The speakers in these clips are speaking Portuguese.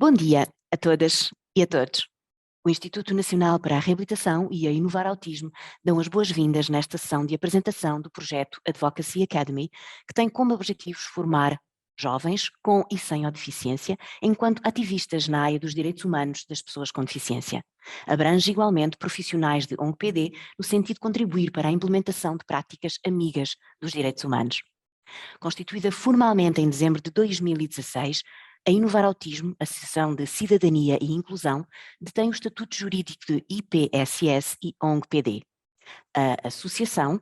Bom dia a todas e a todos. O Instituto Nacional para a Reabilitação e a Inovar Autismo dão as boas-vindas nesta sessão de apresentação do projeto Advocacy Academy, que tem como objetivos formar jovens com e sem deficiência enquanto ativistas na área dos direitos humanos das pessoas com deficiência. Abrange igualmente profissionais de ONG-PD no sentido de contribuir para a implementação de práticas amigas dos direitos humanos. Constituída formalmente em dezembro de 2016, a Inovar Autismo, Associação de Cidadania e Inclusão, detém o estatuto jurídico de IPSS e ONG-PD. A associação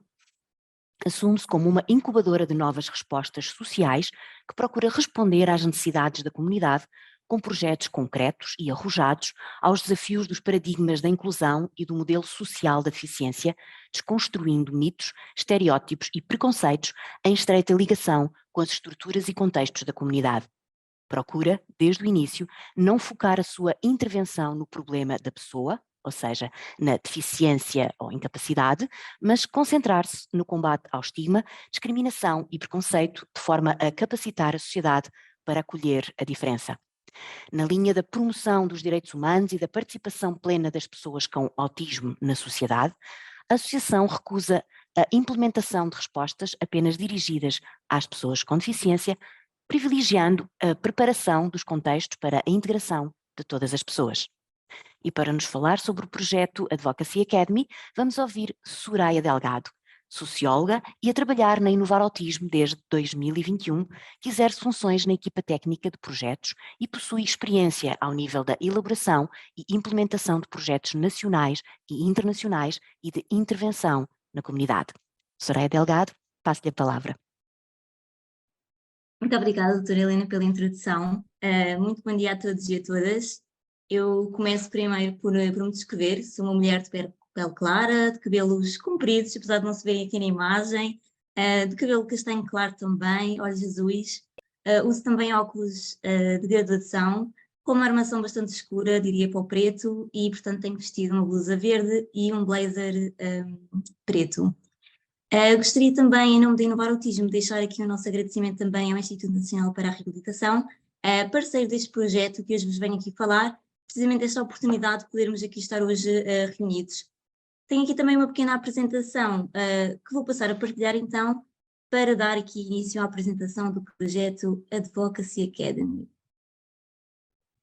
assume-se como uma incubadora de novas respostas sociais que procura responder às necessidades da comunidade com projetos concretos e arrojados aos desafios dos paradigmas da inclusão e do modelo social da deficiência, desconstruindo mitos, estereótipos e preconceitos em estreita ligação com as estruturas e contextos da comunidade. Procura, desde o início, não focar a sua intervenção no problema da pessoa, ou seja, na deficiência ou incapacidade, mas concentrar-se no combate ao estigma, discriminação e preconceito, de forma a capacitar a sociedade para acolher a diferença. Na linha da promoção dos direitos humanos e da participação plena das pessoas com autismo na sociedade, a Associação recusa a implementação de respostas apenas dirigidas às pessoas com deficiência, privilegiando a preparação dos contextos para a integração de todas as pessoas. E para nos falar sobre o projeto Advocacy Academy, vamos ouvir Soraya Delgado, socióloga e a trabalhar na Inovar Autismo desde 2021, que exerce funções na equipa técnica de projetos e possui experiência ao nível da elaboração e implementação de projetos nacionais e internacionais e de intervenção na comunidade. Soraya Delgado, passo-lhe a palavra. Muito obrigada, doutora Helena, pela introdução. Muito bom dia a todos e a todas. Eu começo primeiro por me descrever. Sou uma mulher de pele clara, de cabelos compridos, apesar de não se verem aqui na imagem, de cabelo castanho claro também, olhos azuis. Uso também óculos de graduação, com uma armação bastante escura, diria para o preto, e portanto tenho vestido uma blusa verde e um blazer preto. Gostaria também, em nome da Inovar Autismo, de deixar aqui o nosso agradecimento também ao Instituto Nacional para a Reabilitação, parceiro deste projeto que hoje vos venho aqui falar, precisamente esta oportunidade de podermos aqui estar hoje reunidos. Tenho aqui também uma pequena apresentação que vou passar a partilhar então, para dar aqui início à apresentação do projeto Advocacy Academy.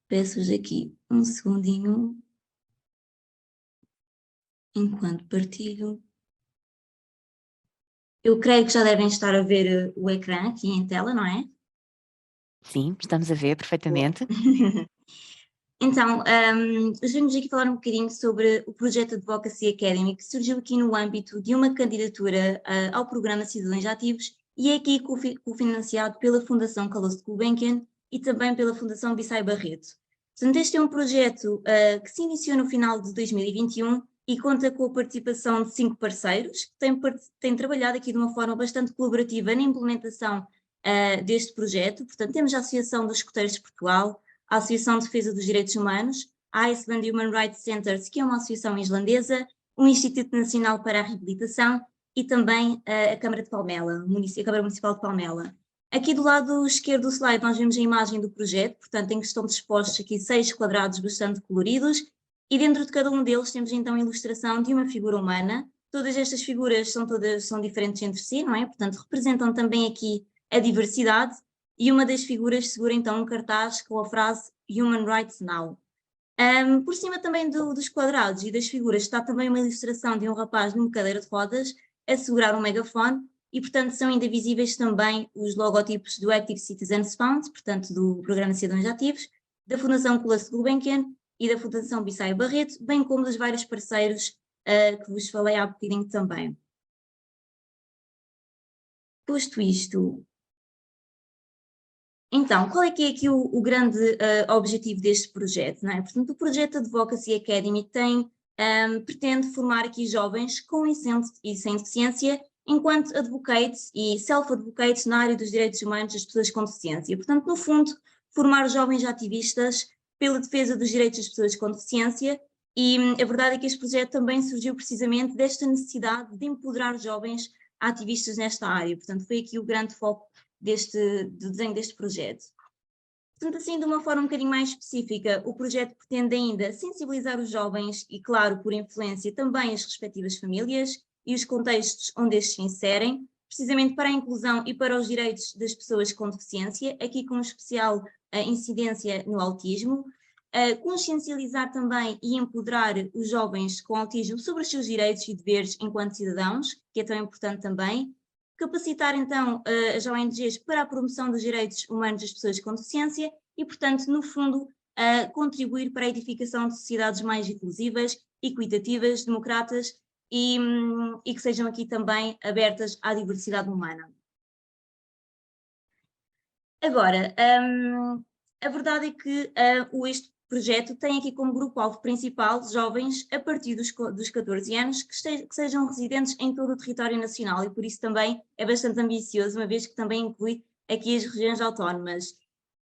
Peço-vos aqui um segundinho, enquanto partilho. Eu creio que já devem estar a ver o ecrã aqui em tela, não é? Sim, estamos a ver perfeitamente. Então, vamos aqui falar um bocadinho sobre o projeto Advocacy Academy, que surgiu aqui no âmbito de uma candidatura ao programa Cidadãos Ativos e é aqui cofinanciado pela Fundação Calouste Gulbenkian e também pela Fundação Bissai Barreto. Portanto, este é um projeto que se iniciou no final de 2021 e conta com a participação de 5 parceiros que têm trabalhado aqui de uma forma bastante colaborativa na implementação deste projeto. Portanto, temos a Associação dos Escuteiros de Portugal, a Associação de Defesa dos Direitos Humanos, a Iceland Human Rights Centers, que é uma associação islandesa, o Instituto Nacional para a Reabilitação e também a Câmara de Palmela, a Câmara Municipal de Palmela. Aqui do lado esquerdo do slide nós vemos a imagem do projeto, portanto em que estão dispostos aqui 6 quadrados bastante coloridos e dentro de cada um deles temos então a ilustração de uma figura humana. Todas estas figuras são diferentes entre si, não é? Portanto representam também aqui a diversidade. E uma das figuras segura então um cartaz com a frase Human Rights Now. Por cima também dos quadrados e das figuras está também uma ilustração de um rapaz numa cadeira de rodas a segurar um megafone e portanto são ainda visíveis também os logotipos do Active Citizens Fund, portanto do Programa de Cidadãos Ativos, da Fundação Calouste Gulbenkian e da Fundação Bissai Barreto, bem como dos vários parceiros que vos falei há bocadinho também. Posto isto, então, qual é que é aqui o grande objetivo deste projeto? Não é? Portanto, o projeto Advocacy Academy pretende formar aqui jovens com e sem deficiência enquanto advocates e self-advocates na área dos direitos humanos das pessoas com deficiência. Portanto, no fundo, formar jovens ativistas pela defesa dos direitos das pessoas com deficiência e a verdade é que este projeto também surgiu precisamente desta necessidade de empoderar jovens ativistas nesta área. Portanto, foi aqui o grande foco do desenho deste projeto. Portanto, assim, de uma forma um bocadinho mais específica, o projeto pretende ainda sensibilizar os jovens e, claro, por influência também as respectivas famílias e os contextos onde estes se inserem, precisamente para a inclusão e para os direitos das pessoas com deficiência, aqui com especial incidência no autismo, consciencializar também e empoderar os jovens com autismo sobre os seus direitos e deveres enquanto cidadãos, que é tão importante também, capacitar então as ONGs para a promoção dos direitos humanos das pessoas com deficiência e, portanto, no fundo, contribuir para a edificação de sociedades mais inclusivas, equitativas, democratas e que sejam aqui também abertas à diversidade humana. Agora, a verdade é que este projeto tem aqui como grupo-alvo principal jovens a partir dos 14 anos que sejam residentes em todo o território nacional e por isso também é bastante ambicioso, uma vez que também inclui aqui as regiões autónomas.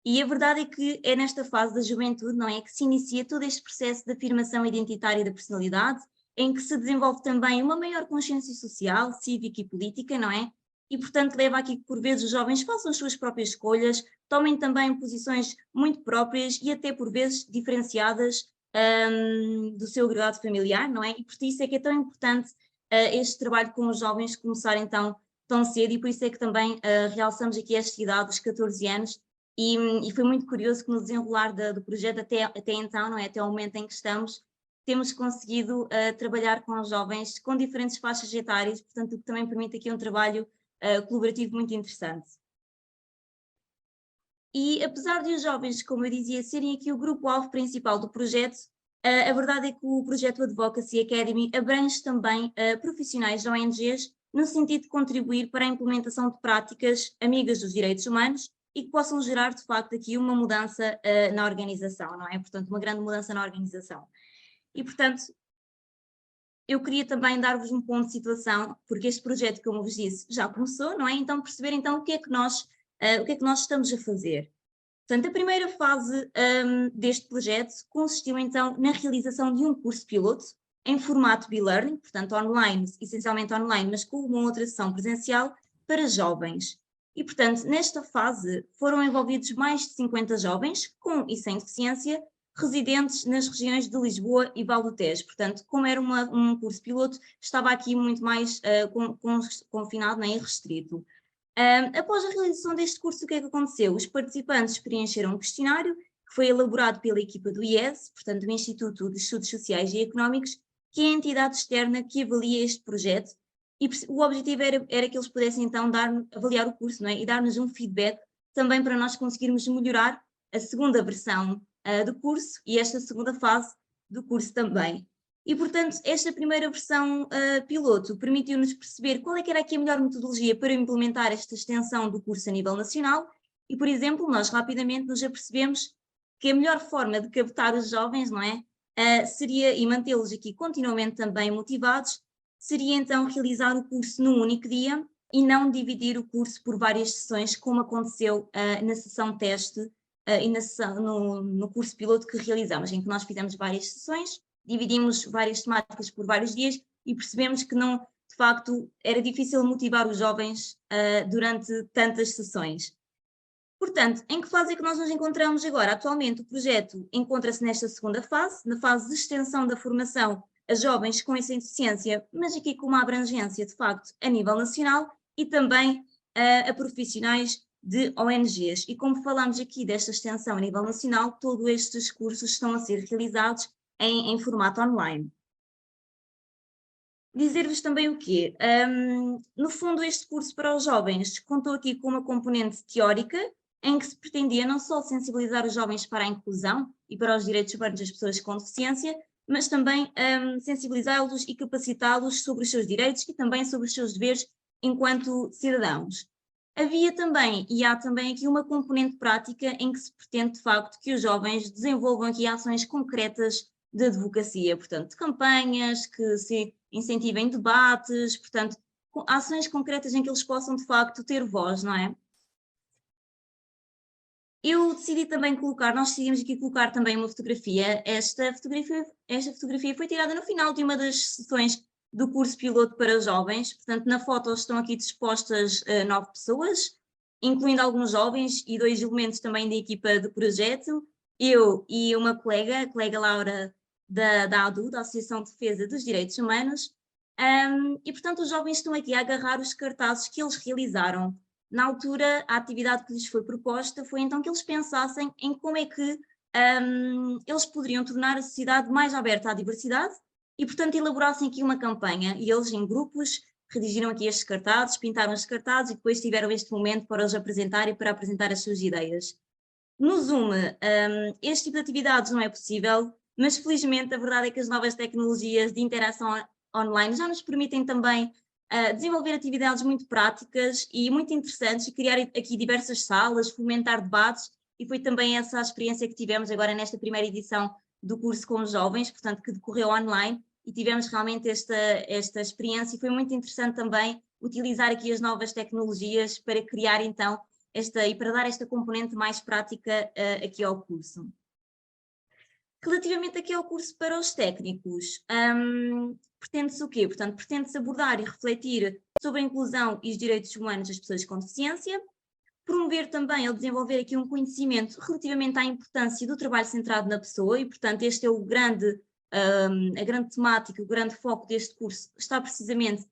E a verdade é que é nesta fase da juventude, não é, que se inicia todo este processo de afirmação identitária da personalidade, em que se desenvolve também uma maior consciência social, cívica e política, não é? E, portanto, leva aqui que, por vezes, os jovens façam as suas próprias escolhas, tomem também posições muito próprias e até, por vezes, diferenciadas do seu agregado familiar, não é? E por isso é que é tão importante este trabalho com os jovens começar, então, tão cedo e por isso é que também realçamos aqui esta idade dos 14 anos e foi muito curioso que no desenrolar do projeto até então, não é? Até o momento em que estamos, temos conseguido trabalhar com os jovens com diferentes faixas etárias, portanto, o que também permite aqui um trabalho colaborativo muito interessante. E apesar de os jovens, como eu dizia, serem aqui o grupo-alvo principal do projeto, a verdade é que o projeto Advocacy Academy abrange também profissionais de ONGs no sentido de contribuir para a implementação de práticas amigas dos direitos humanos e que possam gerar, de facto, aqui uma mudança na organização, não é? Portanto, uma grande mudança na organização. E, portanto, eu queria também dar-vos um ponto de situação, porque este projeto, como vos disse, já começou, não é? Então perceber então o que é que nós estamos a fazer. Portanto, a primeira fase deste projeto consistiu então na realização de um curso piloto em formato e-learning, portanto online, essencialmente online, mas com uma outra sessão presencial para jovens. E, portanto, nesta fase foram envolvidos mais de 50 jovens com e sem deficiência, residentes nas regiões de Lisboa e Val do Tejo. Portanto, como era um curso piloto, estava aqui muito mais confinado, nem restrito. Após a realização deste curso, o que é que aconteceu? Os participantes preencheram um questionário que foi elaborado pela equipa do IES, portanto do Instituto de Estudos Sociais e Económicos, que é a entidade externa que avalia este projeto, e o objetivo era que eles pudessem então avaliar o curso, não é? E dar-nos um feedback também para nós conseguirmos melhorar a segunda versão do curso e esta segunda fase do curso também. E, portanto, esta primeira versão piloto permitiu-nos perceber qual é que era aqui a melhor metodologia para implementar esta extensão do curso a nível nacional e, por exemplo, nós rapidamente nos apercebemos que a melhor forma de captar os jovens, não é, seria, e mantê-los aqui continuamente também motivados, seria então realizar o curso num único dia e não dividir o curso por várias sessões, como aconteceu na sessão teste e no curso piloto que realizamos, em que nós fizemos várias sessões, dividimos várias temáticas por vários dias e percebemos que não, de facto, era difícil motivar os jovens durante tantas sessões. Portanto, em que fase é que nós nos encontramos agora? Atualmente o projeto encontra-se nesta segunda fase, na fase de extensão da formação a jovens com essa deficiência, mas aqui com uma abrangência, de facto, a nível nacional e também a profissionais de ONGs. E como falamos aqui desta extensão a nível nacional, todos estes cursos estão a ser realizados em formato online. Dizer-vos também o quê? No fundo, este curso para os jovens contou aqui com uma componente teórica, em que se pretendia não só sensibilizar os jovens para a inclusão e para os direitos humanos das pessoas com deficiência, mas também sensibilizá-los e capacitá-los sobre os seus direitos e também sobre os seus deveres enquanto cidadãos. Havia também, e há também aqui uma componente prática em que se pretende de facto que os jovens desenvolvam aqui ações concretas de advocacia, portanto, de campanhas, que se incentivem debates, portanto, ações concretas em que eles possam de facto ter voz, não é? Eu decidi também nós decidimos aqui colocar também uma fotografia. Esta fotografia foi tirada no final de uma das sessões do curso piloto para jovens, portanto na foto estão aqui dispostas 9 pessoas incluindo alguns jovens e 2 elementos também da equipa de projeto, eu e uma colega, a colega Laura da ADU, da Associação de Defesa dos Direitos Humanos, e portanto os jovens estão aqui a agarrar os cartazes que eles realizaram. Na altura, a atividade que lhes foi proposta foi então que eles pensassem em como é que eles poderiam tornar a sociedade mais aberta à diversidade e, portanto, elaborassem aqui uma campanha. E eles, em grupos, redigiram aqui estes cartazes, pintaram os cartazes e depois tiveram este momento para os apresentar e para apresentar as suas ideias. No Zoom, este tipo de atividades não é possível, mas felizmente a verdade é que as novas tecnologias de interação online já nos permitem também desenvolver atividades muito práticas e muito interessantes e criar aqui diversas salas, fomentar debates, e foi também essa a experiência que tivemos agora nesta primeira edição do curso com os jovens, portanto que decorreu online, e tivemos realmente esta experiência, e foi muito interessante também utilizar aqui as novas tecnologias para criar então e para dar esta componente mais prática aqui ao curso. Relativamente aqui ao curso para os técnicos, pretende-se o quê? Portanto, pretende-se abordar e refletir sobre a inclusão e os direitos humanos das pessoas com deficiência, promover também ou desenvolver aqui um conhecimento relativamente à importância do trabalho centrado na pessoa, e portanto este é a grande temática, o grande foco deste curso está precisamente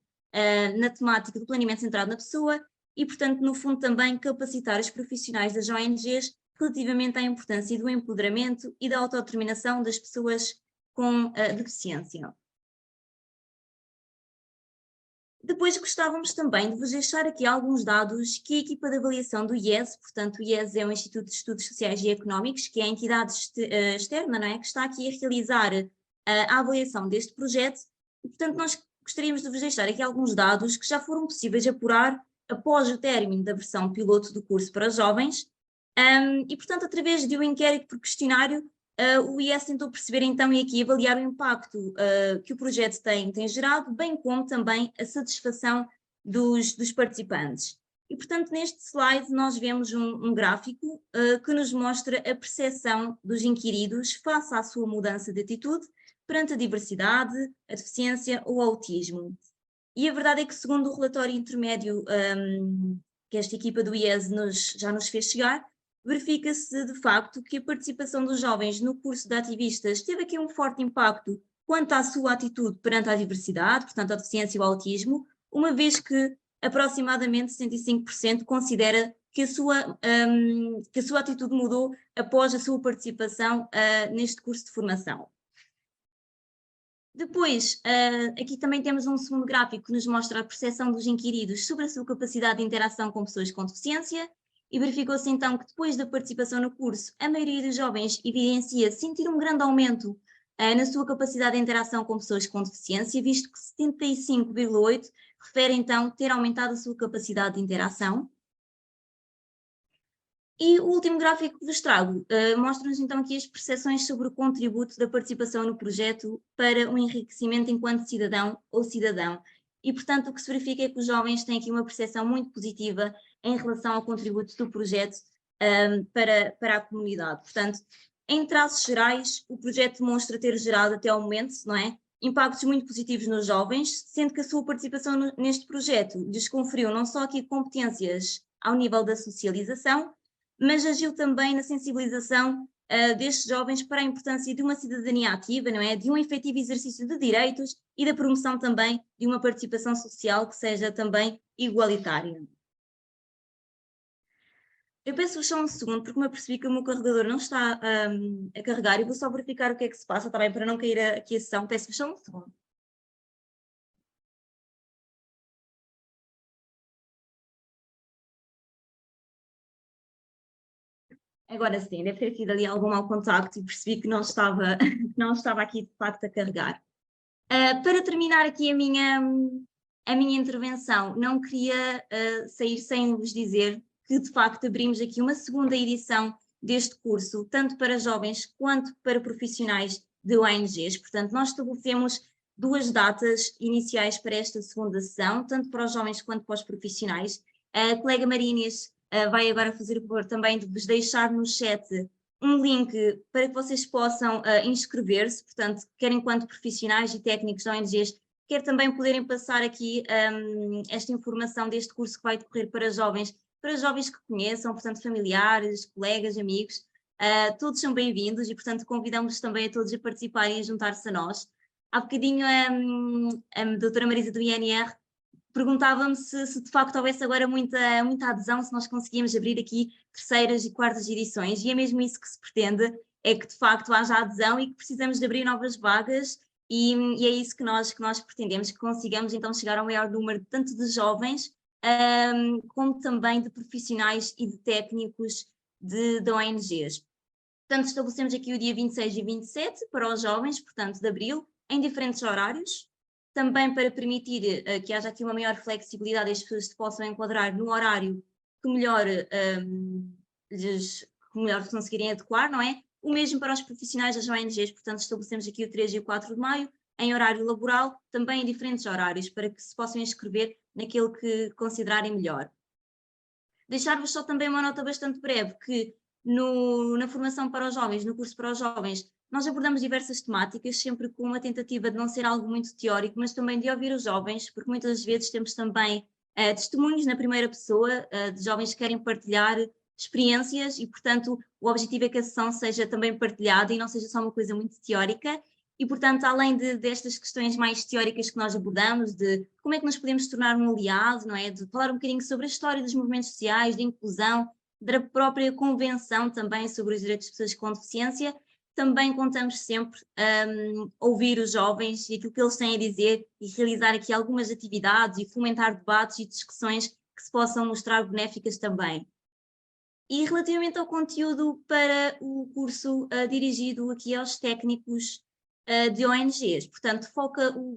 na temática do planeamento centrado na pessoa, e portanto no fundo também capacitar os profissionais das ONGs relativamente à importância do empoderamento e da autodeterminação das pessoas com deficiência. Depois gostávamos também de vos deixar aqui alguns dados que a equipa de avaliação do IES, portanto o IES é o Instituto de Estudos Sociais e Económicos, que é a entidade externa, não é? Que está aqui a realizar a avaliação deste projeto, e portanto nós gostaríamos de vos deixar aqui alguns dados que já foram possíveis apurar após o término da versão piloto do curso para jovens, e portanto através de um inquérito por questionário, o IES tentou perceber então e aqui avaliar o impacto que o projeto tem gerado, bem como também a satisfação dos participantes. E portanto neste slide nós vemos um gráfico que nos mostra a percepção dos inquiridos face à sua mudança de atitude perante a diversidade, a deficiência ou o autismo. E a verdade é que segundo o relatório intermédio que esta equipa do IES já nos fez chegar, verifica-se de facto que a participação dos jovens no curso de ativistas teve aqui um forte impacto quanto à sua atitude perante a diversidade, portanto a deficiência e o autismo, uma vez que aproximadamente 65% considera que a sua atitude mudou após a sua participação neste curso de formação. Depois, aqui também temos um segundo gráfico que nos mostra a percepção dos inquiridos sobre a sua capacidade de interação com pessoas com deficiência, e verificou-se então que depois da participação no curso, a maioria dos jovens evidencia sentir um grande aumento na sua capacidade de interação com pessoas com deficiência, visto que 75,8% refere então ter aumentado a sua capacidade de interação. E o último gráfico que vos trago mostra-nos então aqui as percepções sobre o contributo da participação no projeto para o enriquecimento enquanto cidadão ou cidadão. E, portanto, o que se verifica é que os jovens têm aqui uma percepção muito positiva em relação ao contributo do projeto para a comunidade. Portanto, em traços gerais, o projeto demonstra ter gerado até ao momento, não é, impactos muito positivos nos jovens, sendo que a sua participação neste projeto lhes conferiu não só aqui competências ao nível da socialização, mas agiu também na sensibilização destes jovens para a importância de uma cidadania ativa, não é? De um efetivo exercício de direitos e da promoção também de uma participação social que seja também igualitária. Eu peço-vos só um segundo, porque me apercebi que o meu carregador não está a carregar, e vou só verificar o que é que se passa, está bem, para não cair aqui a sessão. Peço-vos só um segundo. Agora sim, deve ter tido ali algum mau contacto e percebi que não estava aqui de facto a carregar. Para terminar aqui a minha intervenção, não queria sair sem vos dizer que de facto abrimos aqui uma segunda edição deste curso, tanto para jovens quanto para profissionais de ONGs. Portanto, nós estabelecemos 2 datas iniciais para esta segunda sessão, tanto para os jovens quanto para os profissionais. A colega Maria Inês vai agora fazer o favor também de vos deixar no chat um link para que vocês possam inscrever-se, portanto, quer enquanto profissionais e técnicos de ONGs, quer também poderem passar aqui esta informação deste curso que vai decorrer para jovens para jovens que conheçam, portanto, familiares, colegas, amigos, todos são bem-vindos e, portanto, convidamos também a todos a participarem e a juntar-se a nós. Há bocadinho a doutora Marisa do INR perguntava-me se de facto houvesse agora muita adesão, se nós conseguíamos abrir aqui terceiras e quartas edições, e é mesmo isso que se pretende, é que de facto haja adesão e que precisamos de abrir novas vagas, e é isso que nós pretendemos, que consigamos então chegar ao maior número tanto de jovens, como também de profissionais e de técnicos de ONGs. Portanto, estabelecemos aqui o dia 26 e 27 para os jovens, portanto, de abril, em diferentes horários, também para permitir que haja aqui uma maior flexibilidade e as pessoas se possam enquadrar no horário que melhor, que melhor conseguirem adequar, não é? O mesmo para os profissionais das ONGs, portanto, estabelecemos aqui o 3 e o 4 de maio, em horário laboral, também em diferentes horários, para que se possam inscrever naquilo que considerarem melhor. Deixar-vos só também uma nota bastante breve, que na formação para os jovens, no curso para os jovens, nós abordamos diversas temáticas, sempre com uma tentativa de não ser algo muito teórico, mas também de ouvir os jovens, porque muitas vezes temos também testemunhos na primeira pessoa, de jovens que querem partilhar experiências e, portanto, o objetivo é que a sessão seja também partilhada e não seja só uma coisa muito teórica. E, portanto, além destas questões mais teóricas que nós abordamos, de como é que nos podemos tornar um aliado, não é? De falar um bocadinho sobre a história dos movimentos sociais, de inclusão, da própria convenção também sobre os direitos de pessoas com deficiência, também contamos sempre ouvir os jovens e aquilo que eles têm a dizer e realizar aqui algumas atividades e fomentar debates e discussões que se possam mostrar benéficas também. E relativamente ao conteúdo para o curso dirigido aqui aos técnicos de ONGs, portanto,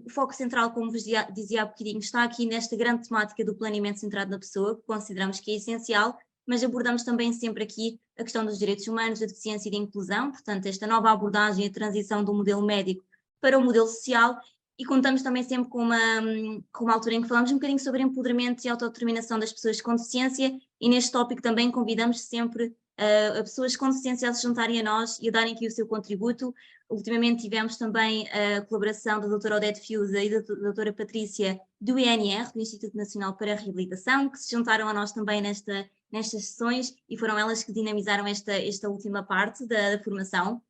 o foco central, como vos dizia há bocadinho, está aqui nesta grande temática do planeamento centrado na pessoa, que consideramos que é essencial, mas abordamos também sempre aqui a questão dos direitos humanos, da deficiência e da inclusão, portanto, esta nova abordagem, a transição do modelo médico para o modelo social, e contamos também sempre com uma altura em que falamos um bocadinho sobre empoderamento e autodeterminação das pessoas com deficiência, e neste tópico também convidamos sempre a pessoas com deficiência a se juntarem a nós e a darem aqui o seu contributo. Ultimamente tivemos também a colaboração da doutora Odete Fiuza e da doutora Patrícia do INR, do Instituto Nacional para a Reabilitação, que se juntaram a nós também nestas sessões, e foram elas que dinamizaram esta última parte da formação.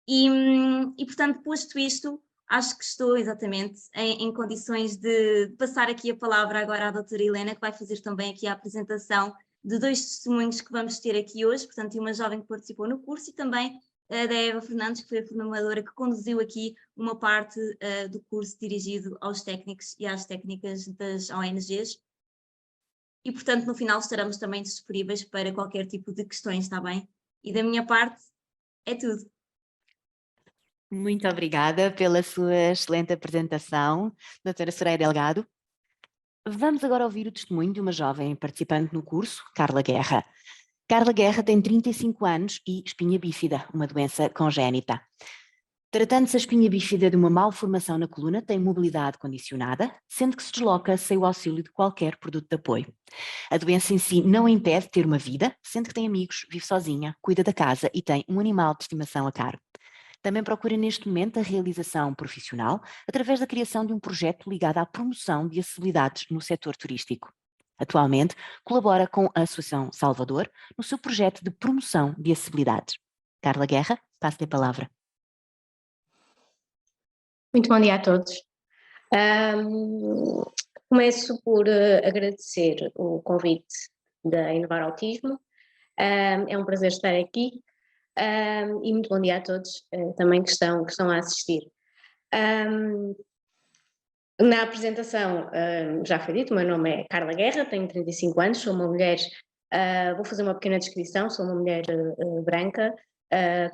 E, portanto, posto isto, acho que estou exatamente em condições de passar aqui a palavra agora à doutora Helena, que vai fazer também aqui a apresentação de 2 testemunhos que vamos ter aqui hoje, portanto, de uma jovem que participou no curso e também da Eva Fernandes, que foi a formadora que conduziu aqui uma parte do curso dirigido aos técnicos e às técnicas das ONGs. E, portanto, no final estaremos também disponíveis para qualquer tipo de questões, está bem? E da minha parte, é tudo. Muito obrigada pela sua excelente apresentação, doutora Soraya Delgado. Vamos agora ouvir o testemunho de uma jovem participante no curso, Carla Guerra. Carla Guerra tem 35 anos e espinha bífida, uma doença congénita. Tratando-se a espinha bífida de uma malformação na coluna, tem mobilidade condicionada, sendo que se desloca sem o auxílio de qualquer produto de apoio. A doença em si não a impede de ter uma vida, sendo que tem amigos, vive sozinha, cuida da casa e tem um animal de estimação a cargo. Também procura neste momento a realização profissional através da criação de um projeto ligado à promoção de acessibilidades no setor turístico. Atualmente, colabora com a Associação Salvador no seu projeto de promoção de acessibilidades. Carla Guerra, passo-lhe a palavra. Muito bom dia a todos. Começo por agradecer o convite da Inovar Autismo. É um prazer estar aqui. E muito bom dia a todos também que estão a assistir. Na apresentação já foi dito, o meu nome é Carla Guerra, tenho 35 anos, sou uma mulher, vou fazer uma pequena descrição, sou uma mulher branca,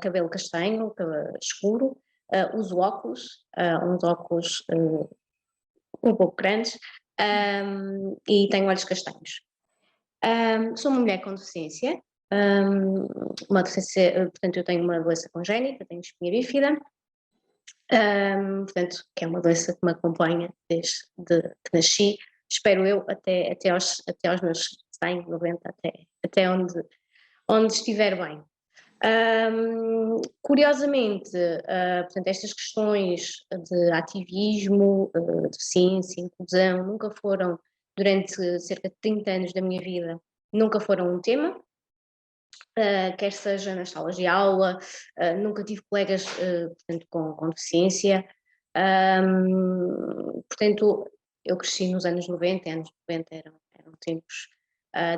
cabelo castanho, cabelo escuro, uso óculos, uns óculos um pouco grandes, e tenho olhos castanhos. Sou uma mulher com deficiência, portanto eu tenho uma doença congénita, tenho espinha bífida, portanto que é uma doença que me acompanha desde que nasci, espero eu até aos meus 100, 90, até onde estiver bem. Curiosamente, portanto, estas questões de ativismo, deficiência, inclusão, nunca foram, durante cerca de 30 anos da minha vida, nunca foram um tema, quer seja nas salas de aula, nunca tive colegas, portanto, com deficiência. Portanto, eu cresci nos anos 90, e anos 90 eram tempos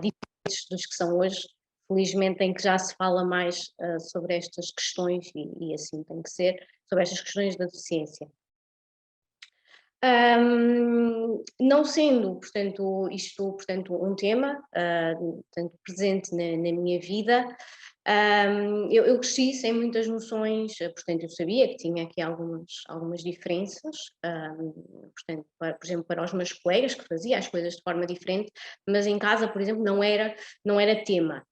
diferentes dos que são hoje, felizmente, em que já se fala mais sobre estas questões, e assim tem que ser, sobre estas questões da deficiência. Não sendo, portanto, isto, portanto, um tema portanto, presente na minha vida, eu cresci sem muitas noções, portanto, eu sabia que tinha aqui algumas diferenças, portanto, por exemplo, para os meus colegas, que fazia as coisas de forma diferente, mas em casa, por exemplo, não era tema.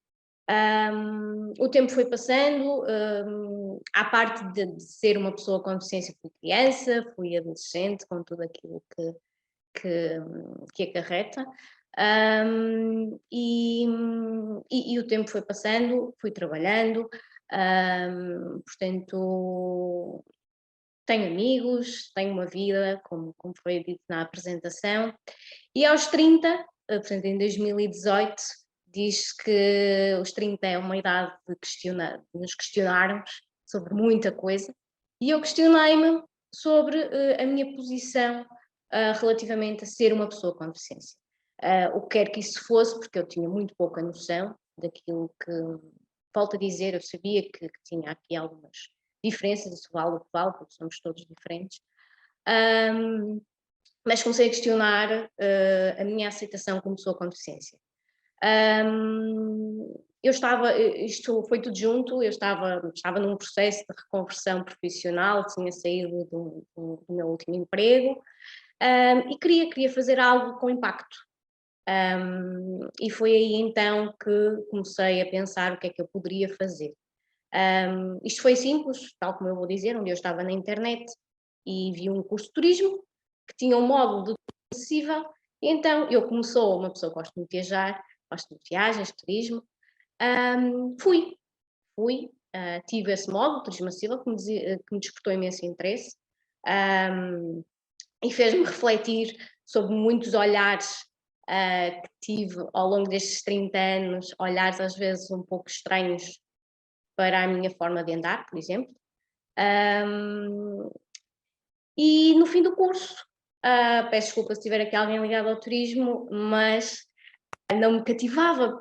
O tempo foi passando, à parte de ser uma pessoa com deficiência, fui criança, fui adolescente, com tudo aquilo que acarreta, e o tempo foi passando, fui trabalhando, portanto, tenho amigos, tenho uma vida, como foi dito na apresentação, e aos 30, portanto, em 2018, diz que os 30 é uma idade de nos questionarmos sobre muita coisa, e eu questionei-me sobre a minha posição relativamente a ser uma pessoa com deficiência. O que quer que isso fosse, porque eu tinha muito pouca noção daquilo que, volto a dizer, eu sabia que tinha aqui algumas diferenças, isso vale o que vale, porque somos todos diferentes, mas comecei a questionar a minha aceitação como pessoa com deficiência. Isto foi tudo junto, eu estava num processo de reconversão profissional, tinha saído do meu último emprego, e queria fazer algo com impacto. E foi aí então que comecei a pensar o que é que eu poderia fazer. Isto foi simples, tal como eu vou dizer, onde eu estava na internet e vi um curso de turismo que tinha um módulo de turismo acessível, e então uma pessoa que gosta de viajar, gosto de viagens, de turismo, fui, tive esse módulo, turismo acessível, que me despertou imenso interesse, e fez-me refletir sobre muitos olhares que tive ao longo destes 30 anos, olhares às vezes um pouco estranhos para a minha forma de andar, por exemplo. E no fim do curso, peço desculpa se tiver aqui alguém ligado ao turismo, mas não me cativava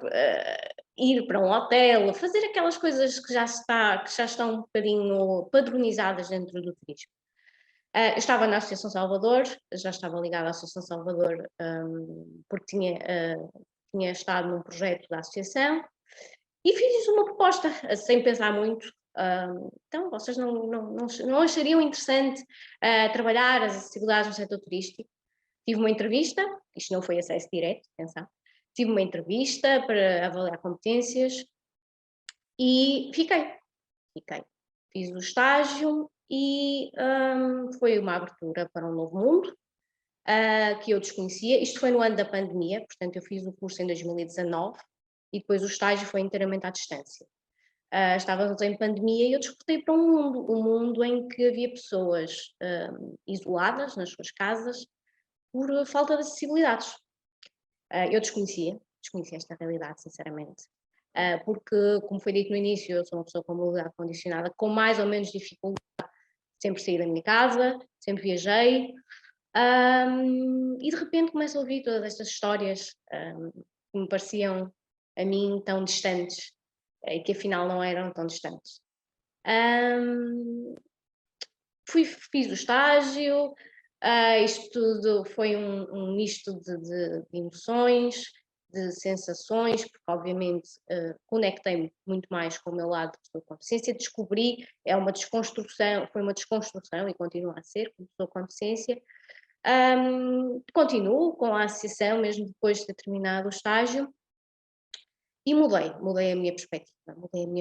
ir para um hotel, fazer aquelas coisas que já estão um bocadinho padronizadas dentro do turismo. Eu estava na Associação Salvador, já estava ligada à Associação Salvador porque tinha estado num projeto da associação e fiz uma proposta, sem pensar muito. Então, vocês não achariam interessante trabalhar as acessibilidades no setor turístico? Tive uma entrevista, isto não foi acesso direto, atenção, tive uma entrevista para avaliar competências e fiquei. Fiz o estágio e foi uma abertura para um novo mundo que eu desconhecia. Isto foi no ano da pandemia, portanto eu fiz o curso em 2019 e depois o estágio foi inteiramente à distância. Estávamos em pandemia e eu despertei para um mundo em que havia pessoas isoladas nas suas casas por falta de acessibilidades. Eu desconhecia esta realidade, sinceramente, porque, como foi dito no início, eu sou uma pessoa com mobilidade condicionada, com mais ou menos dificuldade, sempre saí da minha casa, sempre viajei, e de repente começo a ouvir todas estas histórias que me pareciam a mim tão distantes, e que afinal não eram tão distantes. Fiz o estágio, isto tudo foi um misto de emoções, de sensações, porque obviamente conectei-me muito mais com o meu lado de pessoa com deficiência, descobri, foi uma desconstrução e continua a ser, como pessoa com deficiência. Continuo com a associação, mesmo depois de ter terminado o estágio, e mudei a minha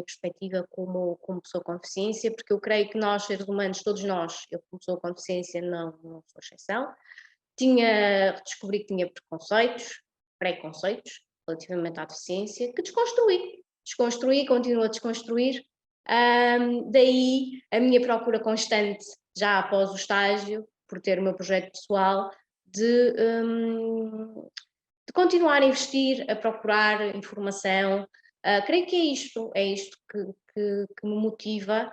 perspectiva como pessoa com deficiência, porque eu creio que nós, seres humanos, todos nós, eu como pessoa com deficiência não sou exceção, descobri que tinha preconceitos relativamente à deficiência, que desconstruí, continuo a desconstruir, daí a minha procura constante, já após o estágio, por ter o meu projeto pessoal, de de continuar a investir, a procurar informação. Creio que é isto que me motiva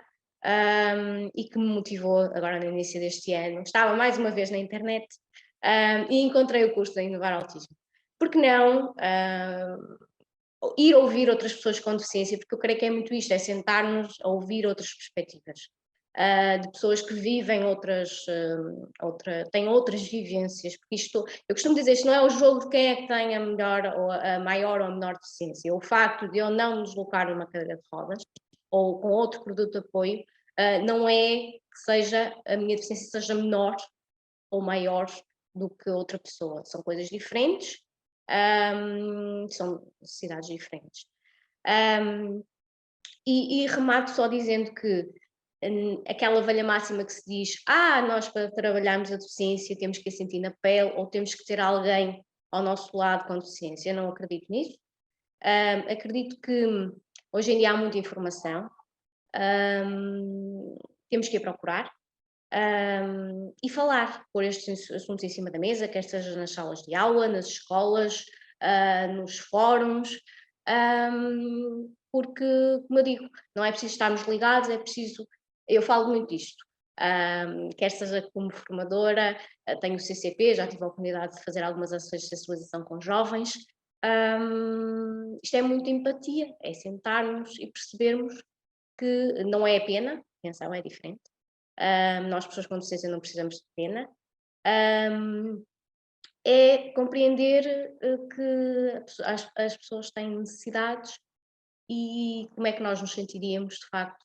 e que me motivou agora no início deste ano. Estava mais uma vez na internet e encontrei o curso de Inovar Autismo. Por que não ir ouvir outras pessoas com deficiência? Porque eu creio que é muito isto, é sentar-nos a ouvir outras perspectivas. De pessoas que vivem têm outras vivências, porque eu costumo dizer, isto não é o jogo de quem é que tem a melhor, ou a maior ou a menor deficiência. O facto de eu não me deslocar numa cadeira de rodas, ou com outro produto de apoio, não é que a minha deficiência seja menor ou maior do que outra pessoa. São coisas diferentes, são necessidades diferentes. E remato só dizendo que aquela velha máxima que se diz, nós para trabalharmos a deficiência temos que a sentir na pele ou temos que ter alguém ao nosso lado com deficiência. Eu não acredito nisso. Acredito que hoje em dia há muita informação, temos que ir procurar e falar, pôr estes assuntos em cima da mesa, quer seja nas salas de aula, nas escolas, nos fóruns, porque, como eu digo, não é preciso estarmos ligados, é preciso. Eu falo muito disto, quer seja como formadora, tenho o CCP, já tive a oportunidade de fazer algumas ações de sensibilização com jovens. Isto é muita empatia, é sentarmos e percebermos que não é a pena, atenção, é diferente. Nós, pessoas com deficiência, não precisamos de pena. É compreender que as pessoas têm necessidades e como é que nós nos sentiríamos, de facto,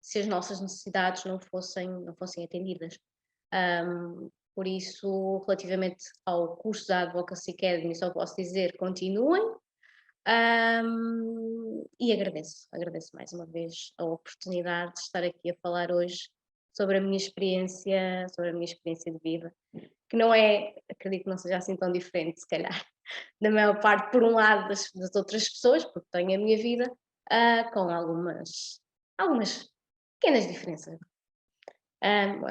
se as nossas necessidades não fossem atendidas. Por isso, relativamente ao curso da Advocacy Academy, só posso dizer, continuem. E agradeço mais uma vez a oportunidade de estar aqui a falar hoje sobre a minha experiência de vida, que não é, acredito que não seja assim tão diferente, se calhar, da maior parte, por um lado, das outras pessoas, porque tenho a minha vida, com algumas pequenas diferenças.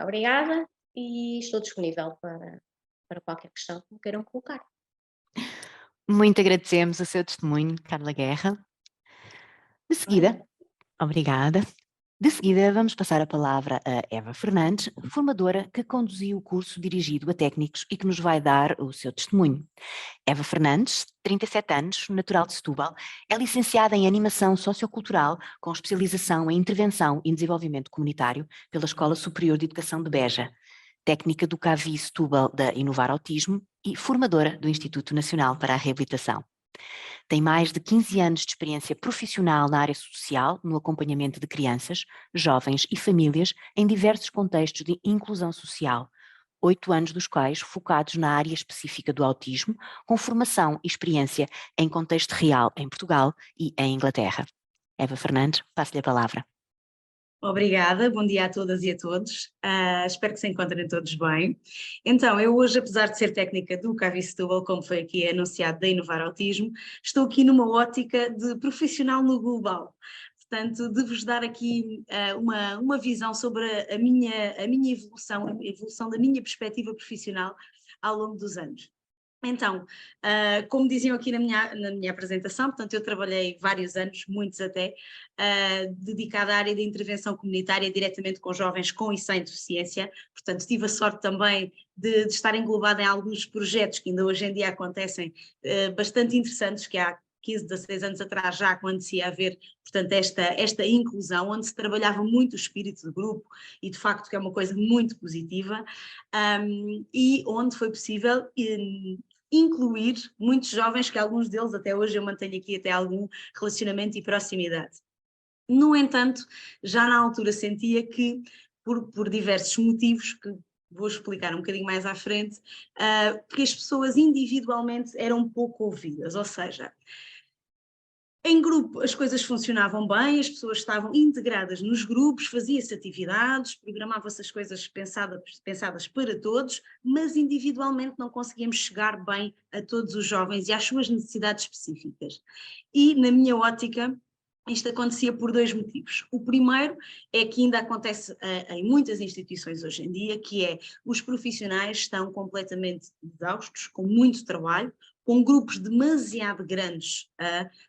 Obrigada e estou disponível para qualquer questão que me queiram colocar. Muito agradecemos o seu testemunho, Carla Guerra. De seguida, obrigada. De seguida, vamos passar a palavra a Eva Fernandes, formadora que conduziu o curso dirigido a técnicos e que nos vai dar o seu testemunho. Eva Fernandes, 37 anos, natural de Setúbal, é licenciada em Animação Sociocultural com especialização em Intervenção e Desenvolvimento Comunitário pela Escola Superior de Educação de Beja, técnica do CAVI Setúbal da Inovar Autismo e formadora do Instituto Nacional para a Reabilitação. Tem mais de 15 anos de experiência profissional na área social, no acompanhamento de crianças, jovens e famílias em diversos contextos de inclusão social, 8 anos dos quais focados na área específica do autismo, com formação e experiência em contexto real em Portugal e em Inglaterra. Eva Fernandes, passo-lhe a palavra. Obrigada, bom dia a todas e a todos, espero que se encontrem todos bem. Então, eu hoje, apesar de ser técnica do CAVI Setúbal, como foi aqui anunciado, da Inovar Autismo, estou aqui numa ótica de profissional no global, portanto, de vos dar aqui uma visão sobre a minha evolução, a evolução da minha perspectiva profissional ao longo dos anos. Então, como diziam aqui na minha apresentação, portanto, eu trabalhei vários anos, muitos até, dedicada à área de intervenção comunitária diretamente com jovens com e sem deficiência, portanto tive a sorte também de estar englobada em alguns projetos que ainda hoje em dia acontecem, bastante interessantes, que há 15, 16 anos atrás já acontecia a haver, portanto, esta inclusão, onde se trabalhava muito o espírito de grupo e de facto que é uma coisa muito positiva, e onde foi possível incluir muitos jovens, que alguns deles até hoje eu mantenho aqui até algum relacionamento e proximidade. No entanto, já na altura sentia que, por diversos motivos, que vou explicar um bocadinho mais à frente, que as pessoas individualmente eram pouco ouvidas, ou seja, em grupo as coisas funcionavam bem, as pessoas estavam integradas nos grupos, fazia-se atividades, programavam-se as coisas pensadas para todos, mas individualmente não conseguíamos chegar bem a todos os jovens e às suas necessidades específicas. E na minha ótica, isto acontecia por 2 motivos. O primeiro é que ainda acontece em muitas instituições hoje em dia, que é os profissionais estão completamente exaustos, com muito trabalho, com grupos demasiado grandes